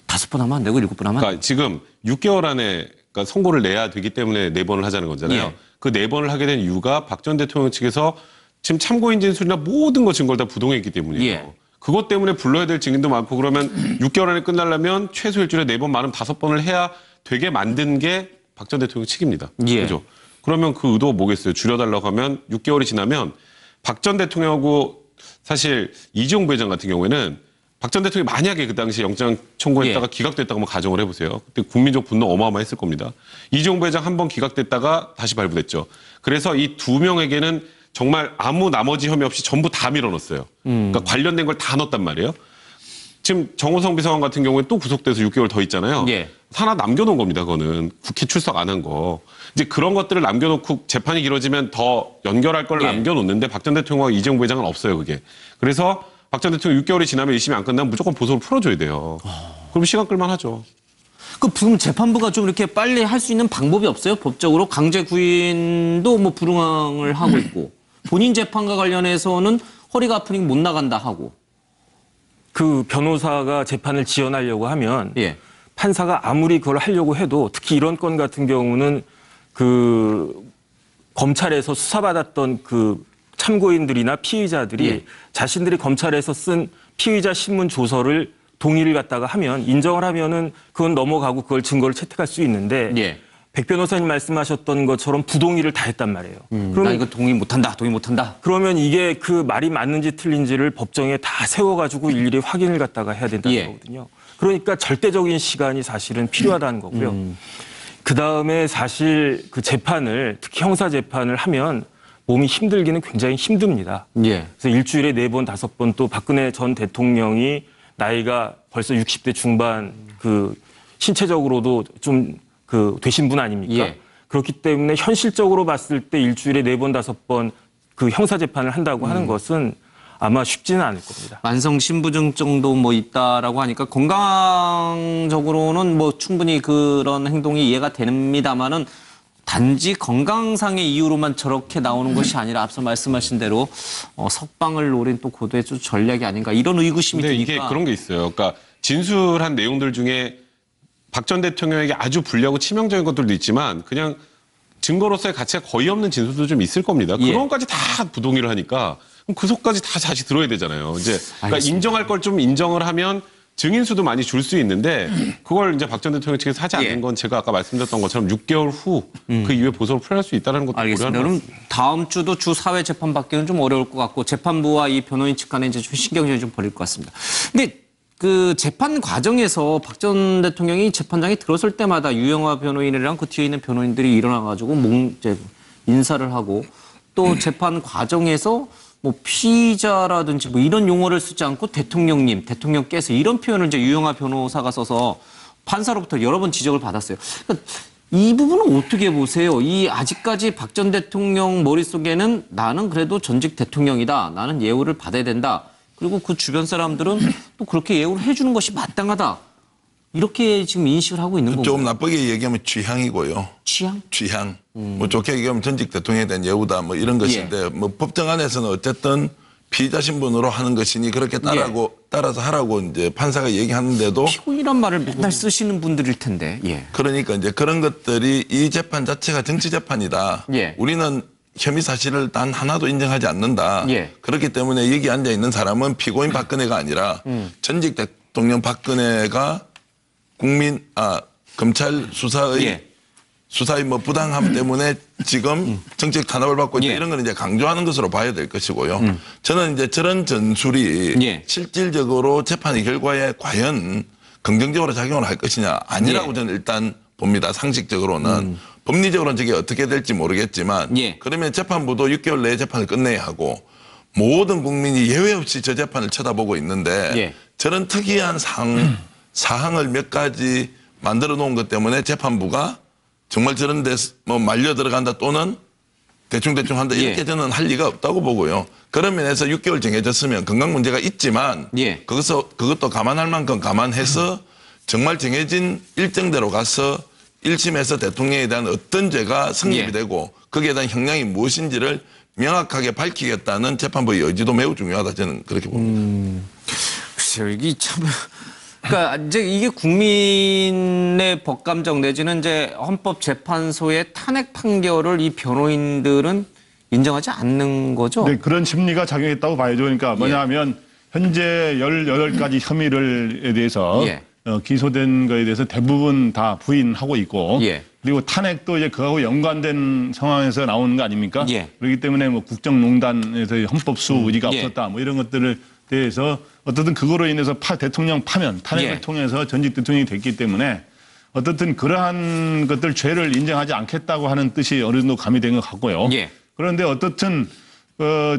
5번 하면 안 되고 7번 하면 그러니까 지금 6개월 안에 그러니까 선고를 내야 되기 때문에 4번을 하자는 거잖아요. 그 4번을 하게 된 이유가 박 전 대통령 측에서 지금 참고인 진술이나 모든 거 증거를 다 부동했기 때문이에요. 그것 때문에 불러야 될 증인도 많고 그러면 6개월 안에 끝나려면 최소 일주일에 4번 많으면 5번을 해야 되게 만든 게 박 전 대통령 측입니다. 그죠? 그러면 그 의도가 뭐겠어요? 줄여달라고 하면 6개월이 지나면 박 전 대통령하고 사실 이재용 부회장 같은 경우에는 박 전 대통령이 만약에 그 당시에 영장 청구했다가 기각됐다고 한번 가정을 해보세요. 그때 국민적 분노 어마어마했을 겁니다. 이재용 부회장 한 번 기각됐다가 다시 발부됐죠. 그래서 이 2명에게는 정말 아무 나머지 혐의 없이 전부 다 밀어넣었어요. 그러니까 관련된 걸 다 넣었단 말이에요. 지금 정호성 비서관 같은 경우에 또 구속돼서 6개월 더 있잖아요. 하나 남겨놓은 겁니다. 그거는 국회 출석 안 한 거. 이제 그런 것들을 남겨놓고 재판이 길어지면 더 연결할 걸 남겨놓는데 박 전 대통령과 이재용 부회장은 없어요. 그게. 그래서 박 전 대통령 6개월이 지나면 1심이 안 끝나면 무조건 보석을 풀어줘야 돼요. 그럼 시간 끌만 하죠. 그럼 재판부가 좀 이렇게 빨리 할 수 있는 방법이 없어요? 법적으로 강제 구인도 뭐 불응을 하고 있고 본인 재판과 관련해서는 허리가 아프니 못 나간다 하고. 그 변호사가 재판을 지연하려고 하면 판사가 아무리 그걸 하려고 해도 특히 이런 건 같은 경우는 그 검찰에서 수사받았던 그 참고인들이나 피의자들이 자신들이 검찰에서 쓴 피의자 신문 조서를 동의를 갖다가 하면 인정을 하면은 그건 넘어가고 그걸 증거를 채택할 수 있는데 백 변호사님 말씀하셨던 것처럼 부동의를 다 했단 말이에요. 나 이거 동의 못한다. 그러면 이게 그 말이 맞는지 틀린지를 법정에 다 세워가지고 일일이 확인을 갖다가 해야 된다는 거거든요. 그러니까 절대적인 시간이 사실은 필요하다는 거고요. 그 다음에 사실 그 재판을 특히 형사 재판을 하면 몸이 힘들기는 굉장히 힘듭니다. 그래서 일주일에 4번, 5번 또 박근혜 전 대통령이 나이가 벌써 60대 중반 그 신체적으로도 좀 그 되신 분 아닙니까? 그렇기 때문에 현실적으로 봤을 때 일주일에 4번, 5번 그 형사 재판을 한다고 하는 것은 아마 쉽지는 않을 겁니다. 만성 신부증 정도 뭐 있다라고 하니까 건강적으로는 뭐 충분히 그런 행동이 이해가 됩니다만은 단지 건강상의 이유로만 저렇게 나오는 것이 아니라 앞서 말씀하신 대로 석방을 노린 또 고도의 전략이 아닌가 이런 의구심이 근데 드니까. 이게 그런 게 있어요. 그러니까 진술한 내용들 중에 박 전 대통령에게 아주 불리하고 치명적인 것들도 있지만 그냥 증거로서의 가치가 거의 없는 진술도 좀 있을 겁니다. 그런 것까지 다 부동의를 하니까 그럼 그 속까지 다 다시 들어야 되잖아요. 이제 그러니까 인정할 걸 좀 인정을 하면 증인 수도 많이 줄 수 있는데 그걸 이제 박 전 대통령 측에서 하지 않는 건 제가 아까 말씀드렸던 것처럼 6개월 후 그 이후에 보석을 풀어낼 수 있다는 것도 알겠습니다. 고려하는 그럼 다음 주도 주 4회 재판 받기는 좀 어려울 것 같고 재판부와 이 변호인 측 간에 이제 좀 신경전이 좀 벌일 것 같습니다. 근데 그 재판 과정에서 박 전 대통령이 재판장에 들어설 때마다 유영아 변호인이랑 그 뒤에 있는 변호인들이 일어나가지고 인사를 하고 또 재판 과정에서 뭐 피의자라든지 뭐 이런 용어를 쓰지 않고 대통령님, 대통령께서 이런 표현을 이제 유영아 변호사가 써서 판사로부터 여러 번 지적을 받았어요. 그러니까 이 부분은 어떻게 보세요? 이 아직까지 박 전 대통령 머릿속에는 나는 그래도 전직 대통령이다. 나는 예우를 받아야 된다. 그리고 그 주변 사람들은 또 그렇게 예우를 해주는 것이 마땅하다. 이렇게 지금 인식을 하고 있는 건가요? 좀 나쁘게 얘기하면 취향이고요. 취향. 뭐 좋게 얘기하면 전직 대통령에 대한 예우다 뭐 이런 것인데 뭐 법정 안에서는 어쨌든 피의자 신분으로 하는 것이니 그렇게 따라서 하라고 이제 판사가 얘기하는데도 피고인이란 말을 맨날 쓰시는 분들일 텐데. 그러니까 이제 그런 것들이 이 재판 자체가 정치 재판이다. 우리는 혐의 사실을 단 하나도 인정하지 않는다. 그렇기 때문에 여기 앉아 있는 사람은 피고인 박근혜가 아니라 전직 대통령 박근혜가 검찰 수사의 뭐 부당함 때문에 지금 정책 탄압을 받고 있다. 이런 걸 이제 강조하는 것으로 봐야 될 것이고요. 저는 이제 저런 전술이 실질적으로 재판의 결과에 과연 긍정적으로 작용을 할 것이냐 아니라고 저는 일단 봅니다. 상식적으로는. 법리적으로는 저게 어떻게 될지 모르겠지만 그러면 재판부도 6개월 내에 재판을 끝내야 하고 모든 국민이 예외 없이 저 재판을 쳐다보고 있는데 저런 특이한 사항을 몇 가지 만들어 놓은 것 때문에 재판부가 정말 저런 데 뭐 말려 들어간다 또는 대충 한다 이렇게 저는 할 리가 없다고 보고요. 그런 면에서 6개월 정해졌으면 건강 문제가 있지만 그것도 감안할 만큼 감안해서 정말 정해진 일정대로 가서 1심에서 대통령에 대한 어떤 죄가 성립이 되고 거기에 대한 형량이 무엇인지를 명확하게 밝히겠다는 재판부의 의지도 매우 중요하다 저는 그렇게 봅니다. 글쎄요, 이게 참. 그러니까 이제 이게 국민의 법감정 내지는 이제 헌법재판소의 탄핵 판결을 이 변호인들은 인정하지 않는 거죠? 네, 그런 심리가 작용했다고 봐야죠. 그러니까 뭐냐면 현재 18가지 혐의에 대해서 기소된 거에 대해서 대부분 다 부인하고 있고 그리고 탄핵도 이제 그하고 연관된 상황에서 나오는 거 아닙니까? 그렇기 때문에 뭐 국정농단에서 헌법수 의지가 없었다 뭐 이런 것들을 대해서 어떻든 그거로 인해서 대통령 파면, 탄핵을 통해서 전직 대통령이 됐기 때문에 어떻든 그러한 것들 죄를 인정하지 않겠다고 하는 뜻이 어느 정도 가미된 것 같고요. 그런데 어떻든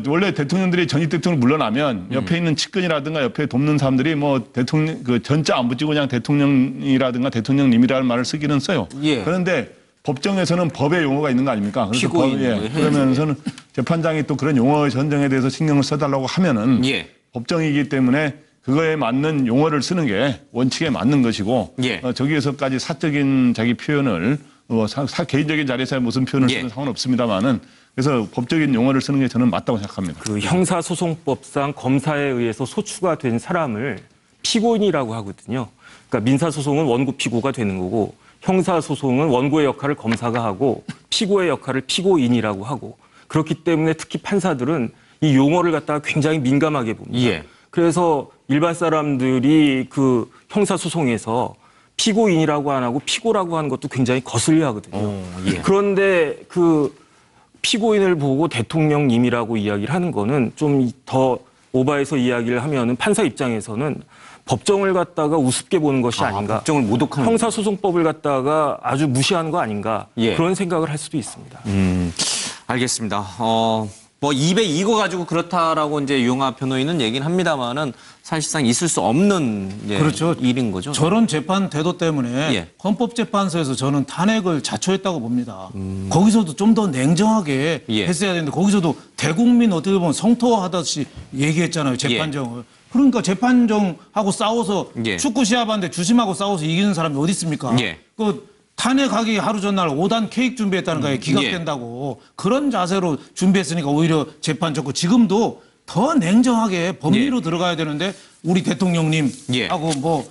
원래 대통령들이 전직 대통령 물러나면 옆에 있는 측근이라든가 옆에 돕는 사람들이 뭐 대통령 그 전자 안 붙이고 그냥 대통령이라든가 대통령님이라는 말을 쓰기는 써요. 그런데 법정에서는 법의 용어가 있는 거 아닙니까? 그래서 그러면서는 재판장이 또 그런 용어 선정에 대해서 신경을 써달라고 하면은 법정이기 때문에 그거에 맞는 용어를 쓰는 게 원칙에 맞는 것이고 저기에서까지 사적인 자기 표현을 개인적인 자리에서 무슨 표현을 쓰는 상관은 없습니다만은 그래서 법적인 용어를 쓰는 게 저는 맞다고 생각합니다. 그 형사소송법상 검사에 의해서 소추가 된 사람을 피고인이라고 하거든요. 그러니까 민사소송은 원고 피고가 되는 거고 형사소송은 원고의 역할을 검사가 하고 피고의 역할을 피고인이라고 하고 그렇기 때문에 특히 판사들은 이 용어를 갖다가 굉장히 민감하게 봅니다. 그래서 일반 사람들이 그 형사소송에서 피고인이라고 안 하고 피고라고 하는 것도 굉장히 거슬려 하거든요. 그런데 그 피고인을 보고 대통령님이라고 이야기를 하는 거는 좀 더 오바해서 이야기를 하면은 판사 입장에서는 법정을 갖다가 우습게 보는 것이 아닌가. 법정을 모독하는 형사소송법을 갖다가 아주 무시하는 거 아닌가. 그런 생각을 할 수도 있습니다. 알겠습니다. 뭐 입에 익어 가지고 그렇다라고 이제 유영하 변호인은 얘기는 합니다만은 사실상 있을 수 없는 그렇죠. 일인 거죠. 저런 재판 태도 때문에 헌법재판소에서 저는 탄핵을 자초했다고 봅니다. 거기서도 좀 더 냉정하게 했어야 되는데 거기서도 대국민 어떻게 보면 성토하듯이 얘기했잖아요. 재판정을. 그러니까 재판정하고 싸워서 축구 시합하는데 주심하고 싸워서 이기는 사람이 어디 있습니까? 그 탄핵하기 하루 전날 5단 케이크 준비했다는 거에 기각된다고 그런 자세로 준비했으니까 오히려 재판 졌고 지금도 더 냉정하게 법리로 들어가야 되는데 우리 대통령님하고 뭐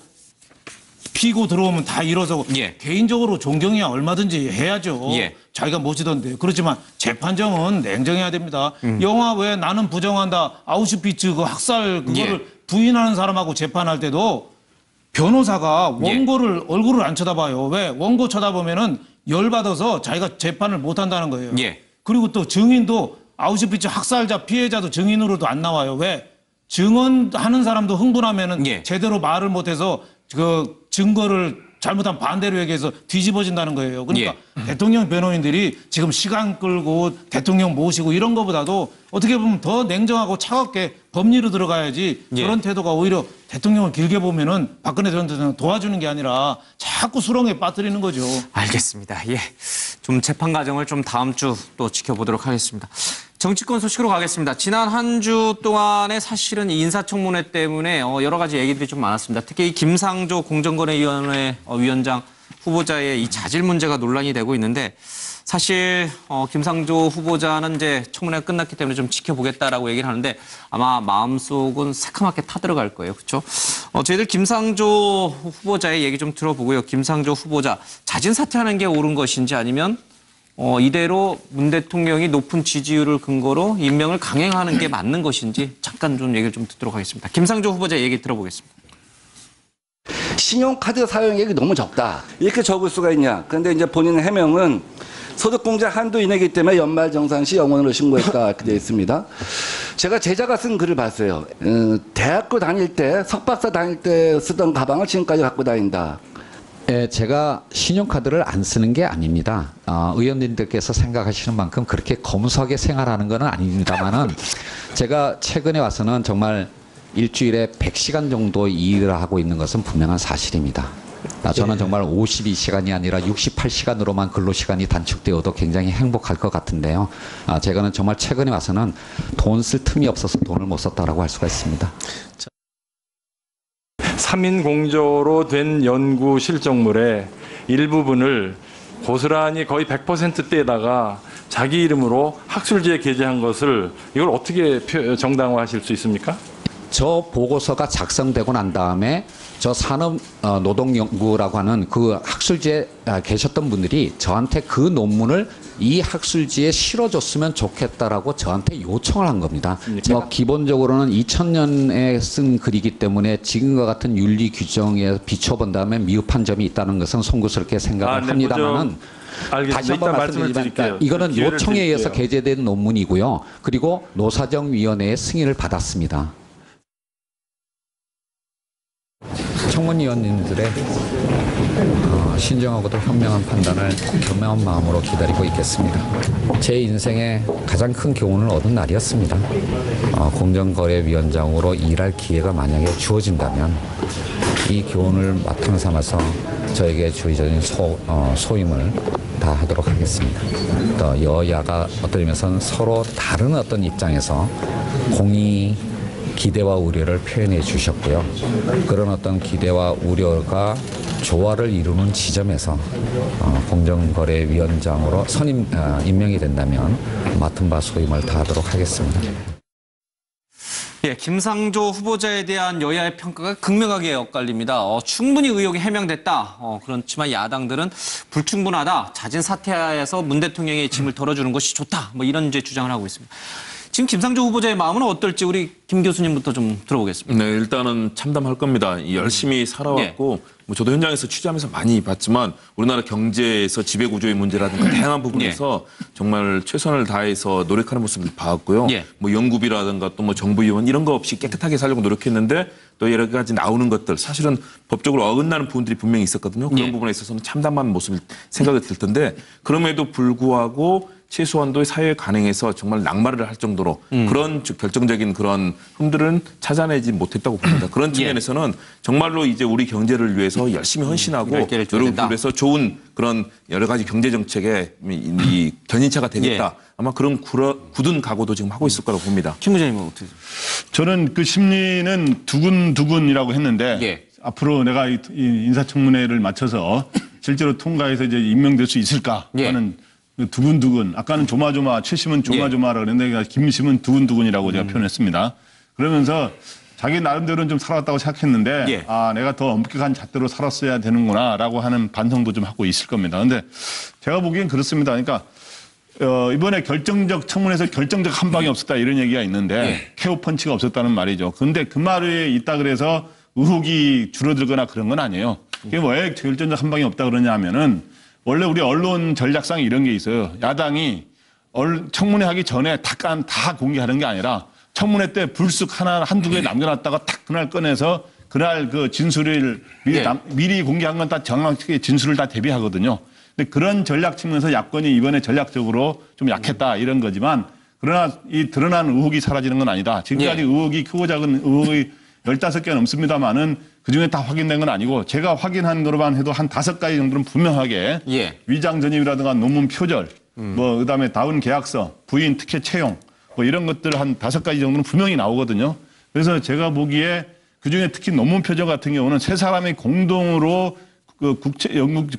피고 들어오면 다 일어서고 개인적으로 존경이야 얼마든지 해야죠. 자기가 모시던데. 그렇지만 재판정은 냉정해야 됩니다. 영화 왜 나는 부정한다 아우슈비츠 그 학살 그거를 부인하는 사람하고 재판할 때도 변호사가 원고를 얼굴을 안 쳐다봐요. 왜? 원고 쳐다보면은 열받아서 자기가 재판을 못 한다는 거예요. 그리고 또 증인도 아우슈비츠 학살자 피해자도 증인으로도 안 나와요. 왜? 증언하는 사람도 흥분하면은 제대로 말을 못해서 그 증거를 잘못한 반대로 얘기해서 뒤집어진다는 거예요. 그러니까 대통령 변호인들이 지금 시간 끌고 대통령 모시고 이런 것보다도 어떻게 보면 더 냉정하고 차갑게 법리로 들어가야지 그런 태도가 오히려 대통령을 길게 보면은 박근혜 전 대통령 도와주는 게 아니라 자꾸 수렁에 빠뜨리는 거죠. 알겠습니다. 좀 재판 과정을 좀 다음 주 또 지켜보도록 하겠습니다. 정치권 소식으로 가겠습니다. 지난 한 주 동안에 사실은 인사청문회 때문에 여러 가지 얘기들이 좀 많았습니다. 특히 이 김상조 공정거래위원회 위원장 후보자의 이 자질 문제가 논란이 되고 있는데 사실 김상조 후보자는 이제 청문회가 끝났기 때문에 좀 지켜보겠다라고 얘기를 하는데 아마 마음속은 새카맣게 타들어갈 거예요. 그렇죠? 저희들 김상조 후보자의 얘기 좀 들어보고요. 김상조 후보자 자진 사퇴하는 게 옳은 것인지 아니면 이대로 문 대통령이 높은 지지율을 근거로 임명을 강행하는 게 맞는 것인지 잠깐 좀 얘기를 좀 듣도록 하겠습니다. 김상조 후보자 얘기 들어보겠습니다. 신용카드 사용액이 너무 적다. 이렇게 적을 수가 있냐. 그런데 이제 본인 해명은 소득공제 한도 이내이기 때문에 연말정산 시 영원으로 신고했다. 이렇게 되어 있습니다. 제가 제자가 쓴 글을 봤어요. 대학교 다닐 때, 석박사 다닐 때 쓰던 가방을 지금까지 갖고 다닌다. 예, 제가 신용카드를 안 쓰는 게 아닙니다. 의원님들께서 생각하시는 만큼 그렇게 검소하게 생활하는 건 아닙니다만은 제가 최근에 와서는 정말 일주일에 100시간 정도 일을 하고 있는 것은 분명한 사실입니다. 저는 정말 52시간이 아니라 68시간으로만 근로시간이 단축되어도 굉장히 행복할 것 같은데요. 제가는 정말 최근에 와서는 돈 쓸 틈이 없어서 돈을 못 썼다라고 할 수가 있습니다. 3인 공조로 된 연구 실적물의 일부분을 고스란히 거의 100%대에다가 자기 이름으로 학술지에 게재한 것을 이걸 어떻게 정당화하실 수 있습니까? 저 보고서가 작성되고 난 다음에 저 산업노동연구라고 하는 그 학술지에 계셨던 분들이 저한테 그 논문을 이 학술지에 실어줬으면 좋겠다라고 저한테 요청을 한 겁니다. 기본적으로는 2000년에 쓴 글이기 때문에 지금과 같은 윤리 규정에 비춰본다면 미흡한 점이 있다는 것은 송구스럽게 생각을 합니다만은 다시 한번 말씀드리면 이거는 요청에 의해서 게재된 논문이고요. 그리고 노사정위원회의 승인을 받았습니다. 청문위원님들의 신중하고도 현명한 판단을 겸허한 마음으로 기다리고 있겠습니다. 제 인생의 가장 큰 교훈을 얻은 날이었습니다. 공정거래위원장으로 일할 기회가 만약에 주어진다면 이 교훈을 바탕 삼아서 저에게 주의적인 소임을 다하도록 하겠습니다. 또 여야가 어떤 의미에서는 서로 다른 어떤 입장에서 공의 기대와 우려를 표현해 주셨고요. 그런 어떤 기대와 우려가 조화를 이루는 지점에서 공정거래위원장으로 임명이 된다면 맡은 바 소임을 다하도록 하겠습니다. 예, 김상조 후보자에 대한 여야의 평가가 극명하게 엇갈립니다. 충분히 의혹이 해명됐다. 그렇지만 야당들은 불충분하다. 자진 사퇴해서 문 대통령의 짐을 덜어주는 것이 좋다. 뭐 이런 이제 주장을 하고 있습니다. 지금 김상조 후보자의 마음은 어떨지 우리 김 교수님부터 좀 들어보겠습니다. 네, 일단은 참담할 겁니다. 열심히 살아왔고 뭐 저도 현장에서 취재하면서 많이 봤지만 우리나라 경제에서 지배구조의 문제라든가 다양한 부분에서 정말 최선을 다해서 노력하는 모습을 봤고요. 뭐 연구비라든가 또 뭐 정부 지원 이런 거 없이 깨끗하게 살려고 노력했는데 또 여러 가지 나오는 것들 사실은 법적으로 어긋나는 부분들이 분명히 있었거든요. 그런 부분에 있어서는 참담한 모습을 생각이 들 텐데 그럼에도 불구하고 최소한도의 사회 관행에서 정말 낙마를 할 정도로 그런 결정적인 그런 흠들은 찾아내지 못했다고 봅니다. 그런 측면에서는 정말로 이제 우리 경제를 위해서 열심히 헌신하고 노력을 해서 좋은 그런 여러 가지 경제 정책의 이 견인차가 되겠다. 아마 그런 굳은 각오도 지금 하고 있을 거라고 봅니다. 김 의장님은 어떻게 생각하세요? 저는 그 심리는 두근두근이라고 했는데 앞으로 내가 이 인사청문회를 마쳐서 실제로 통과해서 이제 임명될 수 있을까 하는 두근두근. 아까는 조마조마, 최심은 조마조마라고 그랬는데 김심은 두근두근이라고 제가 표현했습니다. 그러면서 자기 나름대로는 좀 살아왔다고 생각했는데 내가 더 엄격한 잣대로 살았어야 되는구나라고 하는 반성도 좀 하고 있을 겁니다. 근데 제가 보기엔 그렇습니다. 그러니까 이번에 청문회에서 결정적 한 방이 없었다 이런 얘기가 있는데 케어 펀치가 없었다는 말이죠. 근데 그 말이 있다 그래서 의혹이 줄어들거나 그런 건 아니에요. 그게 왜 결정적 한 방이 없다 그러냐 하면은 원래 우리 언론 전략상에 이런 게 있어요. 야당이 청문회 하기 전에 다 공개하는 게 아니라 청문회 때 불쑥 한두 개 남겨놨다가 딱 그날 꺼내서 그날 그 진술을 미리 공개한 건 다 정확하게 진술을 다 대비하거든요. 근데 그런 전략 측면에서 야권이 이번에 전략적으로 좀 약했다 이런 거지만 그러나 이 드러난 의혹이 사라지는 건 아니다. 지금까지 의혹이 크고 작은 의혹이 15개 넘습니다만은 그중에 다 확인된 건 아니고 제가 확인한 거로만 해도 한 5가지 정도는 분명하게 위장 전입이라든가 논문 표절 뭐 그다음에 다운 계약서, 부인 특혜 채용 뭐 이런 것들 한 5가지 정도는 분명히 나오거든요. 그래서 제가 보기에 그중에 특히 논문 표절 같은 경우는 세 사람이 공동으로 그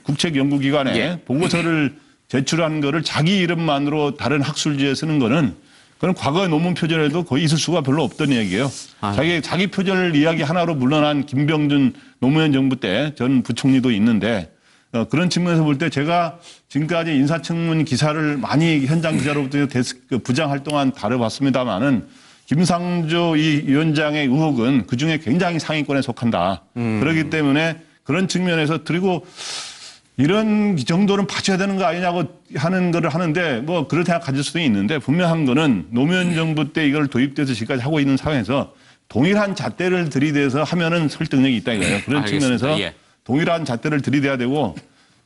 국책연구기관에 보고서를 제출한 거를 자기 이름만으로 다른 학술지에 쓰는 거는 그건 과거의 논문 표절에도 거의 있을 수가 별로 없던 얘기예요. 자기 표절 이야기 하나로 물러난 김병준 노무현 정부 때 전 부총리도 있는데 그런 측면에서 볼 때 제가 지금까지 인사청문 기사를 많이 현장 기자로부터 부장 활동한 다뤄봤습니다마는 김상조 이 위원장의 의혹은 그중에 굉장히 상위권에 속한다. 그렇기 때문에 그런 측면에서 그리고 이런 정도는 봐줘야 되는 거 아니냐고 하는 거를 하는데 뭐 그럴 생각 가질 수도 있는데 분명한 거는 노무현 정부 때 이걸 도입돼서 지금까지 하고 있는 상황에서 동일한 잣대를 들이대서 하면은 설득력이 있다 이거예요. 그런 측면에서 동일한 잣대를 들이대야 되고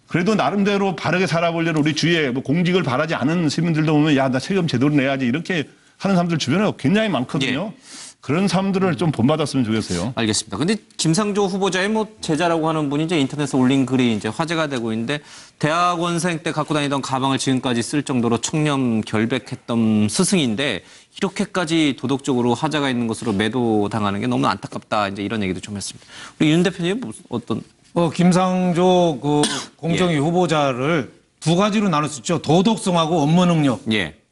그래도 나름대로 바르게 살아보려는 우리 주위에 뭐 공직을 바라지 않은 시민들도 보면 야, 나 세금 제대로 내야지 이렇게 하는 사람들 주변에 굉장히 많거든요. 그런 사람들을 좀 본받았으면 좋겠어요. 알겠습니다. 근데 김상조 후보자의 뭐 제자라고 하는 분이 이제 인터넷에 올린 글이 이제 화제가 되고 있는데 대학원생 때 갖고 다니던 가방을 지금까지 쓸 정도로 청렴 결백했던 스승인데 이렇게까지 도덕적으로 하자가 있는 것으로 매도당하는 게 너무 안타깝다. 이제 이런 얘기도 좀 했습니다. 우리 윤 대표님 어떤? 김상조 그 공정위 후보자를 두 가지로 나눌 수 있죠. 도덕성하고 업무 능력.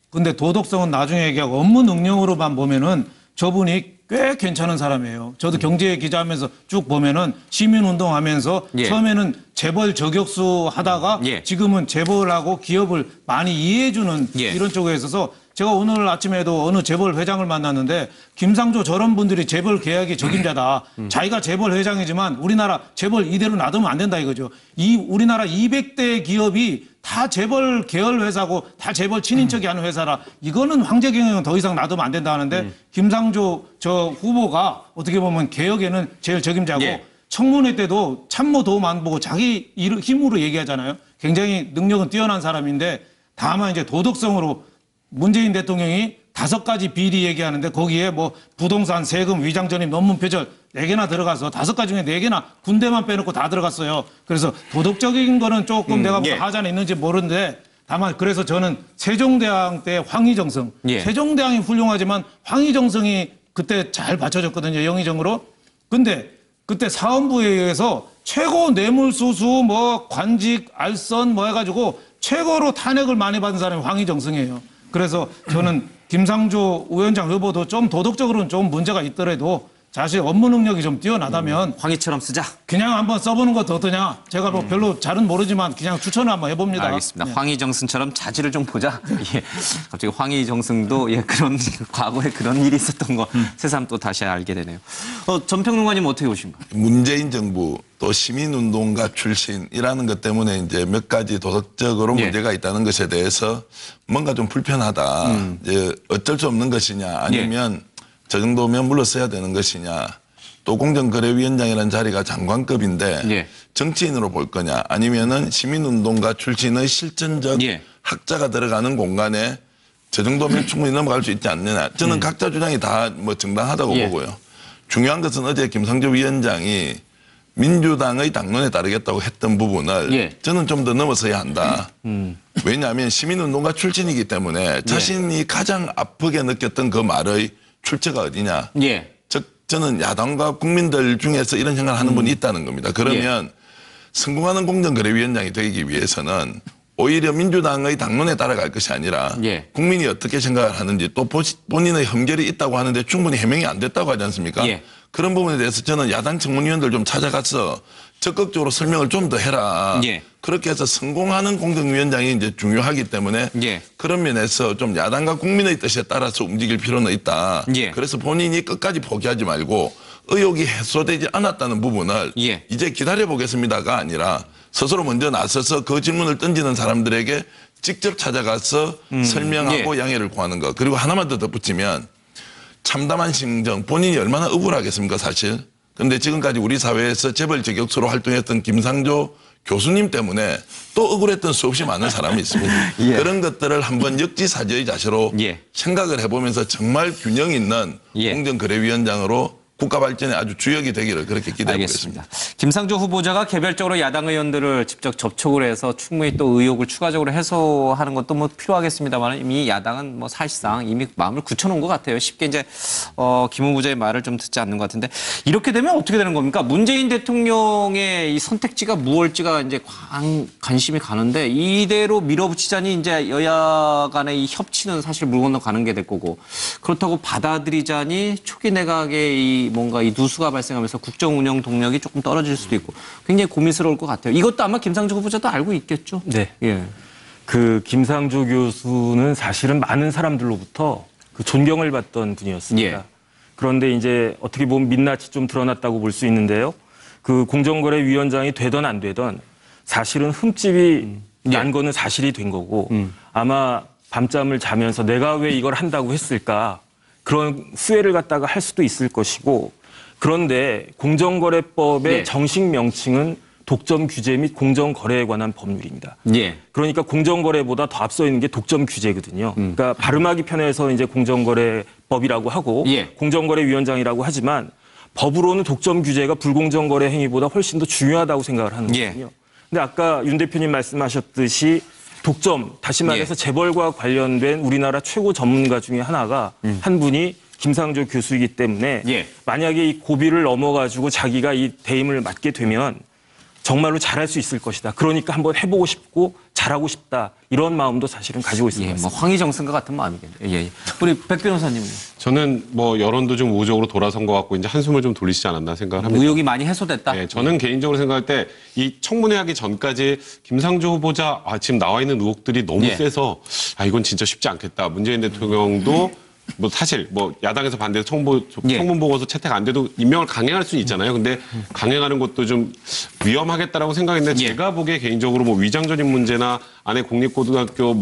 근데 도덕성은 나중에 얘기하고 업무 능력으로만 보면은 저분이 꽤 괜찮은 사람이에요. 저도 경제 기자하면서 쭉 보면은 시민운동하면서 처음에는 재벌 저격수 하다가 지금은 재벌하고 기업을 많이 이해해주는 이런 쪽에 있어서 제가 오늘 아침에도 어느 재벌 회장을 만났는데 김상조 저런 분들이 재벌 계약의 적임자다. 자기가 재벌 회장이지만 우리나라 재벌 이대로 놔두면 안 된다 이거죠. 우리나라 200대 기업이 다 재벌 계열 회사고 다 재벌 친인척이 하는 회사라 이거는 황제 경영은 더 이상 놔두면 안 된다 하는데 김상조 저 후보가 어떻게 보면 개혁에는 제일 적임자고 청문회 때도 참모 도움 안 보고 자기 힘으로 얘기하잖아요. 굉장히 능력은 뛰어난 사람인데 다만 이제 도덕성으로 문재인 대통령이 5가지 비리 얘기하는데 거기에 뭐 부동산, 세금, 위장 전입, 논문 표절 4개나 들어가서 5가지 중에 4개나 군대만 빼놓고 다 들어갔어요. 그래서 도덕적인 거는 조금 내가 뭐 하자는 있는지 모르는데 다만 그래서 저는 세종대왕 때 황희정성 세종대왕이 훌륭하지만 황희정성이 그때 잘 받쳐줬거든요. 영의정으로. 근데 그때 사헌부에 의해서 최고 뇌물수수 뭐 관직 알선 뭐 해가지고 최고로 탄핵을 많이 받은 사람이 황희정성이에요. 그래서 저는 김상조 위원장 후보도 좀 도덕적으로는 좀 문제가 있더라도 자신의 업무 능력이 좀 뛰어나다면 황희처럼 쓰자. 그냥 한번 써보는 것도 어떠냐. 제가 뭐 별로 잘은 모르지만 그냥 추천을 한번 해봅니다. 알겠습니다. 황희정승처럼 자질을 좀 보자. 갑자기 황희정승도 그런 과거에 그런 일이 있었던 거 새삼 또 다시 알게 되네요. 전평론가님 어떻게 보십니까? 문재인 정부 또 시민운동가 출신이라는 것 때문에 이제 몇 가지 도덕적으로 문제가 있다는 것에 대해서 뭔가 좀 불편하다. 이제 어쩔 수 없는 것이냐 아니면 저 정도면 물러서야 되는 것이냐 또 공정거래위원장이라는 자리가 장관급인데 정치인으로 볼 거냐 아니면은 시민운동가 출신의 실전적 학자가 들어가는 공간에 저 정도면 충분히 넘어갈 수 있지 않느냐. 저는 각자 주장이 다 뭐 정당하다고 보고요. 중요한 것은 어제 김상조 위원장이 민주당의 당론에 따르겠다고 했던 부분을 저는 좀 더 넘어서야 한다. 왜냐하면 시민운동가 출신이기 때문에 자신이 가장 아프게 느꼈던 그 말의 출처가 어디냐. 즉 저는 야당과 국민들 중에서 이런 생각을 하는 분이 있다는 겁니다. 그러면 성공하는 공정거래위원장이 되기 위해서는 오히려 민주당의 당론에 따라갈 것이 아니라 국민이 어떻게 생각을 하는지 또 본인의 흠결이 있다고 하는데 충분히 해명이 안 됐다고 하지 않습니까? 그런 부분에 대해서 저는 야당 청문위원들 좀 찾아가서 적극적으로 설명을 좀 더 해라. 그렇게 해서 성공하는 공정위원장이 이제 중요하기 때문에 그런 면에서 좀 야당과 국민의 뜻에 따라서 움직일 필요는 있다. 그래서 본인이 끝까지 포기하지 말고 의혹이 해소되지 않았다는 부분을 이제 기다려보겠습니다가 아니라 스스로 먼저 나서서 그 질문을 던지는 사람들에게 직접 찾아가서 설명하고 양해를 구하는 것. 그리고 하나만 더 덧붙이면 참담한 심정, 본인이 얼마나 억울하겠습니까 사실. 그런데 지금까지 우리 사회에서 재벌 저격수로 활동했던 김상조 교수님 때문에 또 억울했던 수없이 많은 사람이 있습니다. 그런 것들을 한번 역지사지의 자세로 생각을 해보면서 정말 균형 있는 공정거래위원장으로 국가 발전에 아주 주역이 되기를 그렇게 기대해 보겠습니다. 김상조 후보자가 개별적으로 야당 의원들을 직접 접촉을 해서 충분히 또 의혹을 추가적으로 해소하는 것도 뭐 필요하겠습니다만 이미 야당은 뭐 사실상 이미 마음을 굳혀놓은 것 같아요. 쉽게 이제 김 후보자의 말을 좀 듣지 않는 것 같은데 이렇게 되면 어떻게 되는 겁니까? 문재인 대통령의 이 선택지가 무엇일지가 이제 관심이 가는데 이대로 밀어붙이자니 이제 여야 간의 이 협치는 사실 물 건너 가는 게 될 거고 그렇다고 받아들이자니 초기 내각의 이 뭔가 이 누수가 발생하면서 국정 운영 동력이 조금 떨어질 수도 있고 굉장히 고민스러울 것 같아요. 이것도 아마 김상조 후보자도 알고 있겠죠. 네. 예. 그 김상조 교수는 사실은 많은 사람들로부터 그 존경을 받던 분이었습니다. 예. 그런데 이제 어떻게 보면 민낯이 좀 드러났다고 볼 수 있는데요. 그 공정거래위원장이 되던 안 되던 사실은 흠집이 난 거는 사실이 된 거고 아마 밤잠을 자면서 내가 왜 이걸 한다고 했을까 그런 후회를 갖다가 할 수도 있을 것이고 그런데 공정거래법의 정식 명칭은 독점 규제 및 공정거래에 관한 법률입니다. 예. 그러니까 공정거래보다 더 앞서 있는 게 독점 규제거든요. 그러니까 발음하기 편해서 이제 공정거래법이라고 하고 공정거래위원장이라고 하지만 법으로는 독점 규제가 불공정거래 행위보다 훨씬 더 중요하다고 생각을 하는 거거든요. 근데 아까 윤 대표님 말씀하셨듯이 독점, 다시 말해서 재벌과 관련된 우리나라 최고 전문가 중에 하나가 한 분이 김상조 교수이기 때문에 만약에 이 고비를 넘어가지고 자기가 이 대임을 맡게 되면 정말로 잘할 수 있을 것이다. 그러니까 한번 해보고 싶고 잘하고 싶다. 이런 마음도 사실은 가지고 있습니다. 뭐 황희정승과 같은 마음이겠네요. 예. 우리 백 변호사님은요? 저는 뭐 여론도 좀 우호적으로 돌아선 것 같고 이제 한숨을 좀 돌리시지 않았나 생각을 합니다. 의혹이 많이 해소됐다? 네, 저는 개인적으로 생각할 때 이 청문회 하기 전까지 김상조 후보자 지금 나와 있는 의혹들이 너무 세서 이건 진짜 쉽지 않겠다. 문재인 대통령도 뭐 사실 뭐 야당에서 반대해서 청문 보고서 채택 안 돼도 임명을 강행할 수는 있잖아요. 근데 강행하는 것도 좀 위험하겠다라고 생각했는데 제가 보기에 개인적으로 뭐 위장전입 문제나 안에 국립고등학교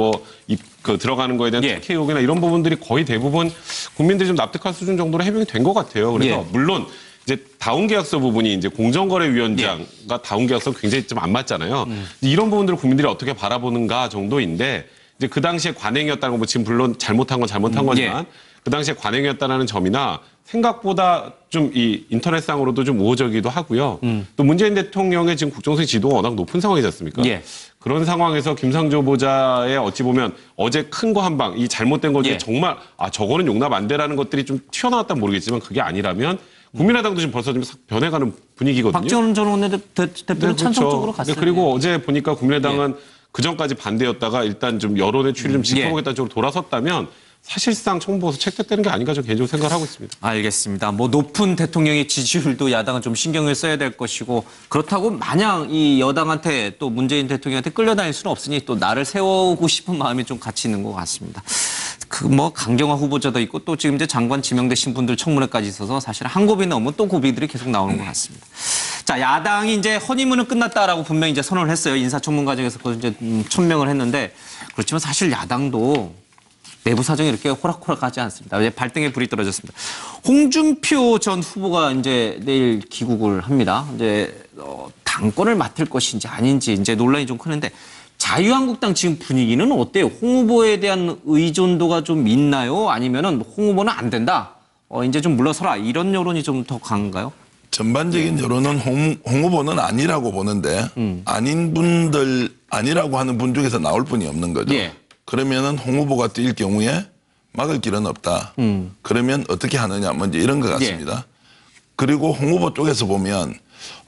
그 들어가는 거에 대한 특혜 의혹이나 이런 부분들이 거의 대부분 국민들이 좀 납득할 수준 정도로 해명이 된 것 같아요. 그래서 물론 이제 다운계약서 부분이 이제 공정거래위원장과 다운계약서 굉장히 좀 안 맞잖아요. 이런 부분들을 국민들이 어떻게 바라보는가 정도인데 이제 그 당시에 관행이었다는 거 뭐 지금 물론 잘못한 건 잘못한 거지만 그 당시에 관행이었다는 점이나 생각보다 좀 이 인터넷상으로도 좀 우호적이기도 하고요. 또 문재인 대통령의 지금 국정수행 지도가 워낙 높은 상황이지 않습니까? 그런 상황에서 김상조 후보자의 어찌 보면 어제 큰 거 한 방, 이 잘못된 것 중에 정말 저거는 용납 안 되라는 것들이 좀 튀어나왔다면 모르겠지만 그게 아니라면 국민의당도 지금 벌써 좀 변해가는 분위기거든요. 박지원 전 원내대표는 찬성적으로 갔어요. 그리고 어제 보니까 국민의당은 그전까지 반대였다가 일단 좀 여론의 추이를 좀 지켜보겠다는 쪽으로 돌아섰다면 사실상 청문보고서 채택되는 게 아닌가 저는 개인적으로 생각을 하고 있습니다. 알겠습니다. 뭐 높은 대통령의 지지율도 야당은 좀 신경을 써야 될 것이고 그렇다고 마냥 이 여당한테 또 문재인 대통령한테 끌려다닐 수는 없으니 또 나를 세우고 싶은 마음이 좀 같이 있는 것 같습니다. 그 뭐 강경화 후보자도 있고 또 지금 이제 장관 지명되신 분들 청문회까지 있어서 사실 한 고비 넘은 또 고비들이 계속 나오는 것 같습니다. 자, 야당이 이제 허니문은 끝났다라고 분명히 이제 선언을 했어요. 인사청문 과정에서 이제 천명을 했는데 그렇지만 사실 야당도 내부 사정이 이렇게 호락호락하지 않습니다. 이제 발등에 불이 떨어졌습니다. 홍준표 전 후보가 이제 내일 귀국을 합니다. 이제 당권을 맡을 것인지 아닌지 이제 논란이 좀 크는데 자유한국당 지금 분위기는 어때요? 홍 후보에 대한 의존도가 좀 있나요? 아니면은 홍 후보는 안 된다. 이제 좀 물러서라. 이런 여론이 좀 더 강한가요? 전반적인 여론은 홍 후보는 아니라고 보는데 아닌 분들 아니라고 하는 분 중에서 나올 분이 없는 거죠. 그러면은 홍 후보가 뛸 경우에 막을 길은 없다. 그러면 어떻게 하느냐 먼저 이런 것 같습니다. 그리고 홍 후보 쪽에서 보면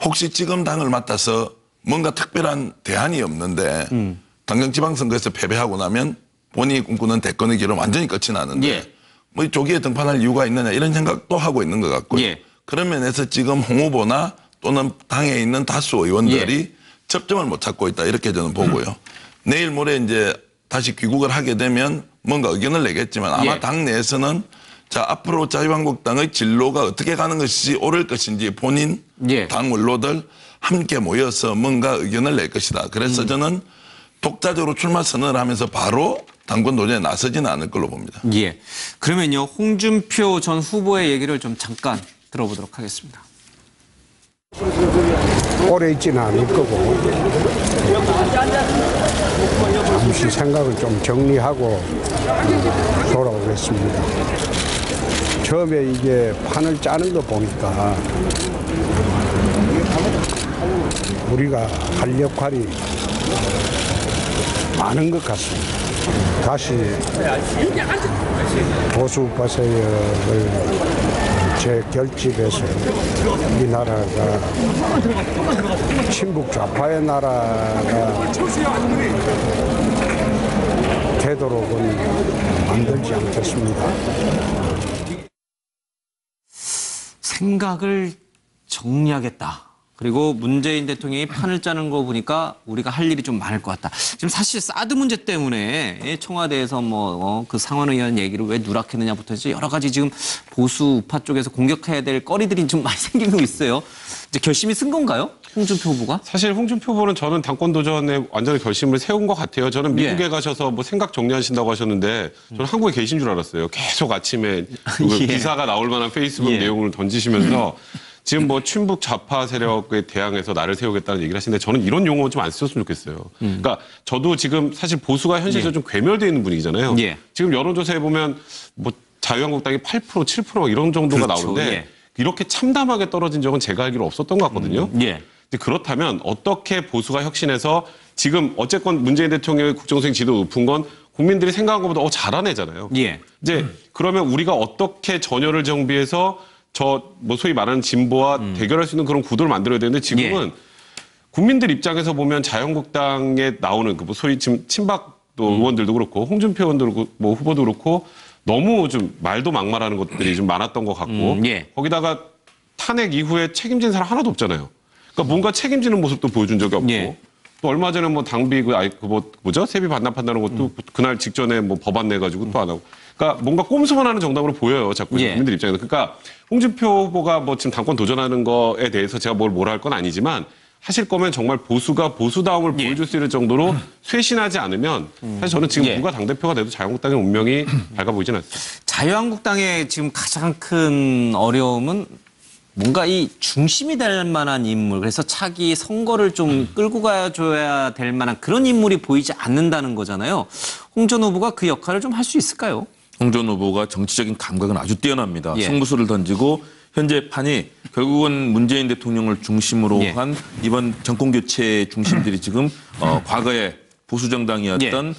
혹시 지금 당을 맡아서 뭔가 특별한 대안이 없는데 당장 지방선거에서 패배하고 나면 본인이 꿈꾸는 대권의 길은 완전히 끝이 나는데 뭐 조기에 등판할 이유가 있느냐 이런 생각도 하고 있는 것 같고요. 그런 면에서 지금 홍 후보나 또는 당에 있는 다수 의원들이 접점을 못 찾고 있다 이렇게 저는 보고요. 내일 모레 이제 다시 귀국을 하게 되면 뭔가 의견을 내겠지만 아마 당 내에서는 자 앞으로 자유한국당의 진로가 어떻게 가는 것이 옳을 것인지 본인 당 원로들 함께 모여서 뭔가 의견을 낼 것이다. 그래서 저는 독자적으로 출마 선언을 하면서 바로 당권 도전에 나서지는 않을 걸로 봅니다. 그러면요. 홍준표 전 후보의 얘기를 좀 잠깐 들어보도록 하겠습니다. 오래 있지는 않을 거고 잠시 생각을 좀 정리하고 돌아오겠습니다. 처음에 이게 판을 짜는 거 보니까 우리가 할 역할이 많은 것 같습니다. 다시 보수 파세력을 재결집해서 이 나라가 친북 좌파의 나라가 되도록은 만들지 않겠습니다. 생각을 정리하겠다. 그리고 문재인 대통령이 판을 짜는 거 보니까 우리가 할 일이 좀 많을 것 같다. 지금 사실 사드 문제 때문에 청와대에서 그 상원의원 얘기를 왜 누락했느냐부터 해서 여러 가지 지금 보수 우파 쪽에서 공격해야 될 거리들이 좀 많이 생기고 있어요. 이제 결심이 쓴 건가요? 홍준표 후보가? 사실 홍준표 후보는 저는 당권 도전에 완전히 결심을 세운 것 같아요. 저는 미국에 가셔서 뭐 생각 정리하신다고 하셨는데 저는 한국에 계신 줄 알았어요. 계속 아침에 기사가 나올 만한 페이스북 내용을 던지시면서 지금 뭐 친북 좌파 세력에 대항해서 나를 세우겠다는 얘기를 하시는데 저는 이런 용어 좀 안 쓰셨으면 좋겠어요. 그러니까 저도 지금 사실 보수가 현실적으로 좀 괴멸되어 있는 분위기잖아요. 지금 여론조사에 보면 뭐 자유한국당이 8%, 7% 이런 정도가 나오는데 이렇게 참담하게 떨어진 적은 제가 알기로 없었던 것 같거든요. 근데 그렇다면 어떻게 보수가 혁신해서 지금 어쨌건 문재인 대통령의 국정수행 지도 높은 건 국민들이 생각한 것보다 잘하네잖아요. 이제 그러면 우리가 어떻게 전열을 정비해서 뭐 소위 말하는 진보와 대결할 수 있는 그런 구도를 만들어야 되는데 지금은 국민들 입장에서 보면 자유한국당에 나오는 그 뭐 소위 지금 친박도 의원들도 그렇고 홍준표 의원도 그렇고 뭐 후보도 그렇고 너무 좀 말도 막말하는 것들이 좀 많았던 것 같고 거기다가 탄핵 이후에 책임진 사람 하나도 없잖아요. 그러니까 뭔가 책임지는 모습도 보여준 적이 없고 또 얼마 전에 뭐 당비 뭐죠? 세비 반납한다는 것도 그날 직전에 뭐 법안 내가지고 또 안 하고. 그러니까 뭔가 꼼수만 하는 정당으로 보여요. 자꾸 국민들 입장에서. 그러니까 홍준표 후보가 뭐 지금 당권 도전하는 거에 대해서 제가 뭐라 할 건 아니지만 하실 거면 정말 보수가 보수다움을 보여줄 수 있는 정도로 쇄신하지 않으면 사실 저는 지금 누가 당대표가 돼도 자유한국당의 운명이 밝아 보이진 않습니다. 자유한국당의 지금 가장 큰 어려움은 뭔가 이 중심이 될 만한 인물, 그래서 차기 선거를 좀 끌고 가줘야 될 만한 그런 인물이 보이지 않는다는 거잖아요. 홍 전 후보가 그 역할을 좀 할 수 있을까요? 홍 전 후보가 정치적인 감각은 아주 뛰어납니다. 승부수를 던지고 현재 판이 결국은 문재인 대통령을 중심으로 한 이번 정권교체 중심들이 지금 과거에 보수정당이었던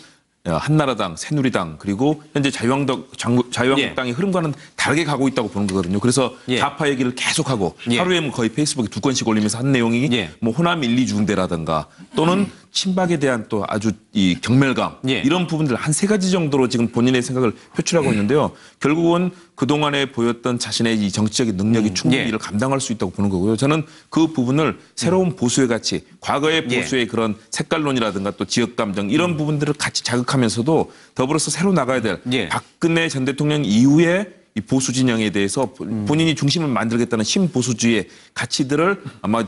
한나라당, 새누리당 그리고 현재 자유한국당의 흐름과는 다르게 가고 있다고 보는 거거든요. 그래서 좌파 얘기를 계속하고 하루에 뭐 거의 페이스북에 2건씩 올리면서 한 내용이 뭐 호남 1, 2중대라든가 또는 친박에 대한 또 아주 이 경멸감 이런 부분들 한 3가지 정도로 지금 본인의 생각을 표출하고 있는데요. 결국은 그동안에 보였던 자신의 이 정치적인 능력이 충분히 이를 감당할 수 있다고 보는 거고요. 저는 그 부분을 새로운 보수의 가치, 과거의 보수의 그런 색깔론이라든가 또 지역감정 이런 부분들을 같이 자극하면서도 더불어서 새로 나가야 될 박근혜 전 대통령 이후에 이 보수 진영에 대해서 본인이 중심을 만들겠다는 신보수주의의 가치들을 아마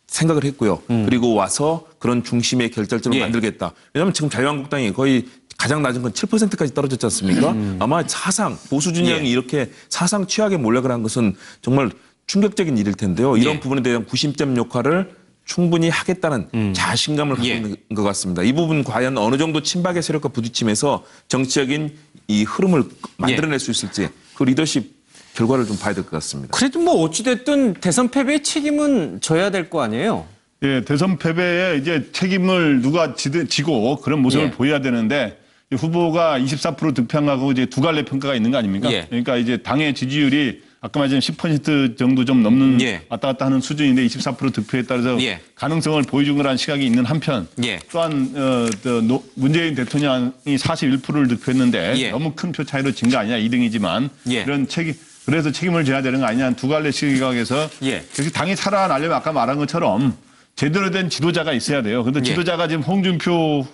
생각을 했고요. 그리고 와서 그런 중심의 결절점을 만들겠다. 왜냐하면 지금 자유한국당이 거의 가장 낮은 건 7%까지 떨어졌지 않습니까? 아마 사상, 보수 진영이 이렇게 사상 취약에 몰락을 한 것은 정말 충격적인 일일 텐데요. 이런 부분에 대한 구심점 역할을 충분히 하겠다는 자신감을 갖고 있는 것 같습니다. 이 부분 과연 어느 정도 친박의 세력과 부딪히면서 정치적인 이 흐름을 만들어낼 수 있을지 그 리더십 결과를 좀 봐야 될 것 같습니다. 그래도 뭐 어찌됐든 대선 패배의 책임은 져야 될 거 아니에요? 대선 패배에 이제 책임을 누가 지고 그런 모습을 보여야 되는데 후보가 24% 득표하고 이제 두 갈래 평가가 있는 거 아닙니까? 그러니까 이제 당의 지지율이 아까 말씀 10% 정도 좀 넘는 왔다 갔다 하는 수준인데 24% 득표에 따라서 가능성을 보여준 거라는 시각이 있는 한편 또한 문재인 대통령이 41%를 득표했는데 너무 큰 표 차이로 진 거 아니냐 2등이지만 이런 그래서 책임을 져야 되는 거 아니냐 두 갈래 시각에서 당이 살아나려면 아까 말한 것처럼 제대로 된 지도자가 있어야 돼요. 그런데 지도자가 지금 홍준표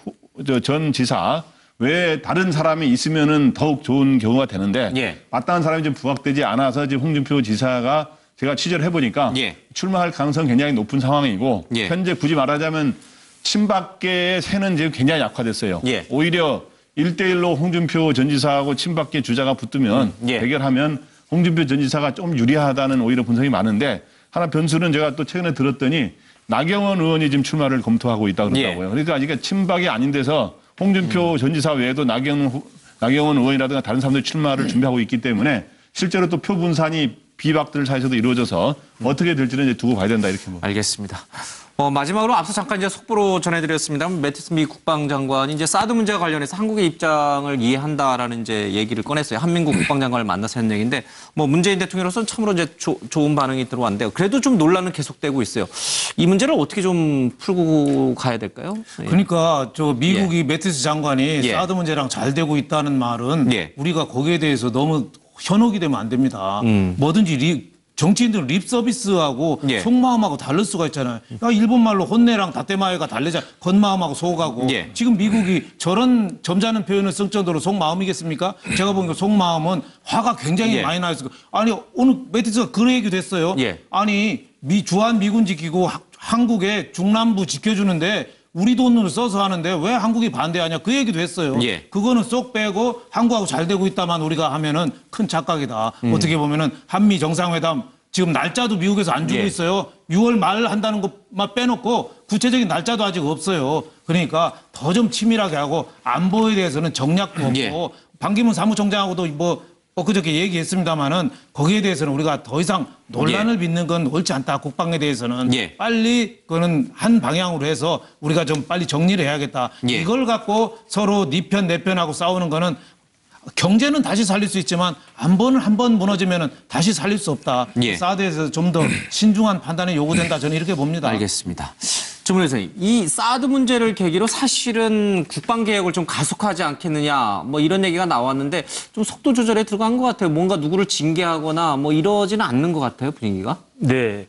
전 지사 왜 다른 사람이 있으면은 더욱 좋은 경우가 되는데 마땅한 사람이 좀 부각되지 않아서 지금 홍준표 지사가 제가 취재를 해보니까 출마할 가능성이 굉장히 높은 상황이고 현재 굳이 말하자면 친박계의 세는 지금 굉장히 약화됐어요. 오히려 1대1로 홍준표 전 지사하고 친박계 주자가 붙으면 대결하면 홍준표 전 지사가 좀 유리하다는 오히려 분석이 많은데 하나 변수는 제가 또 최근에 들었더니 나경원 의원이 지금 출마를 검토하고 있다고 그러더라고요. 그러니까 이게 친박이 아닌 데서 홍준표 전 지사 외에도 나경원 의원이라든가 다른 사람들이 출마를 준비하고 있기 때문에 실제로 또 표분산이 비박들 사이에서도 이루어져서 어떻게 될지는 이제 두고 봐야 된다 이렇게 뭐. 알겠습니다. 마지막으로 앞서 잠깐 이제 속보로 전해드렸습니다. 매티스 미 국방장관이 이제 사드 문제와 관련해서 한국의 입장을 이해한다라는 이제 얘기를 꺼냈어요. 한민국 국방장관을 만나서 한 얘기인데 뭐 문재인 대통령으로서는 참으로 이제 좋은 반응이 들어왔는데요. 그래도 좀 논란은 계속되고 있어요. 이 문제를 어떻게 좀 풀고 가야 될까요? 그러니까 저 미국이 매티스 장관이 사드 문제랑 잘 되고 있다는 말은 우리가 거기에 대해서 너무 현혹이 되면 안 됩니다. 뭐든지 정치인들은 립 서비스하고 속마음하고 다를 수가 있잖아요. 그러니까 일본 말로 혼내랑 다테마에가 다르잖아요. 겉마음하고 속하고. 지금 미국이 저런 점잖은 표현을 쓸 정도로 속마음이겠습니까? 제가 보니까 속마음은 화가 굉장히 많이 나 있어요. 아니 오늘 매티스가 그런 얘기도 했어요. 아니 주한 미군지 기구 한국의 중남부 지켜주는데 우리 돈으로 써서 하는데 왜 한국이 반대하냐 그 얘기도 했어요. 그거는 쏙 빼고 한국하고 잘 되고 있다만 우리가 하면은 큰 착각이다. 어떻게 보면은 한미 정상회담 지금 날짜도 미국에서 안 주고 있어요. 6월 말 한다는 것만 빼놓고 구체적인 날짜도 아직 없어요. 그러니까 더 좀 치밀하게 하고 안보에 대해서는 정략도 없고 반기문 사무총장하고도 뭐 엊그저께 얘기했습니다마는 거기에 대해서는 우리가 더 이상 논란을 빚는 건 옳지 않다. 국방에 대해서는 빨리 그거는 한 방향으로 해서 우리가 좀 빨리 정리를 해야겠다. 이걸 갖고 서로 네 편 내 편하고 싸우는 거는 경제는 다시 살릴 수 있지만 안보는 한 번 무너지면은 다시 살릴 수 없다. 사드에서 좀 더 신중한 판단이 요구된다. 저는 이렇게 봅니다. 알겠습니다. 전문의 선생님, 이 사드 문제를 계기로 사실은 국방개혁을 좀 가속하지 않겠느냐 뭐 이런 얘기가 나왔는데 좀 속도 조절에 들어간 것 같아요. 뭔가 누구를 징계하거나 뭐 이러지는 않는 것 같아요, 분위기가. 네.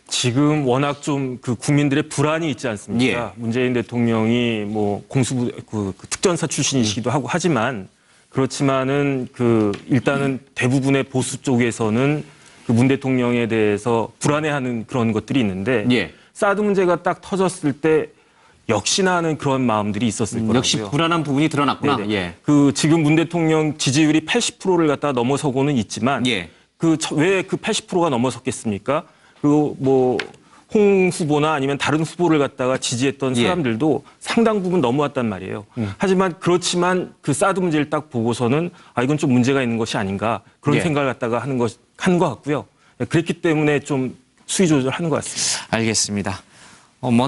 지금 워낙 좀 그 국민들의 불안이 있지 않습니까? 문재인 대통령이 뭐 공수부 그 특전사 출신이시기도 하고 하지만 그렇지만은 일단은 대부분의 보수 쪽에서는 그 문 대통령에 대해서 불안해하는 그런 것들이 있는데 사드 문제가 딱 터졌을 때 역시나 하는 그런 마음들이 있었을 거라고요. 역시 불안한 부분이 드러났구나. 지금 문 대통령 지지율이 80%를 갖다 넘어서고는 있지만 왜 그 80%가 넘어섰겠습니까? 홍 후보나 아니면 다른 후보를 갖다가 지지했던 사람들도 상당 부분 넘어왔단 말이에요. 그렇지만 그 사드 문제를 딱 보고서는 이건 좀 문제가 있는 것이 아닌가 그런 생각을 갖다가 한 것 같고요. 그랬기 때문에 좀 수위 조절하는 것 같습니다. 알겠습니다.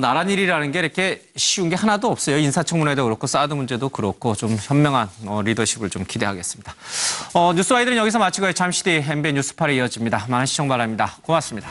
나란 일이라는 게 이렇게 쉬운 게 하나도 없어요. 인사청문회도 그렇고 사드 문제도 그렇고 좀 현명한 리더십을 좀 기대하겠습니다. 뉴스와이드는 여기서 마치고요. 잠시 뒤 MBN 뉴스파에 이어집니다. 많은 시청 바랍니다. 고맙습니다.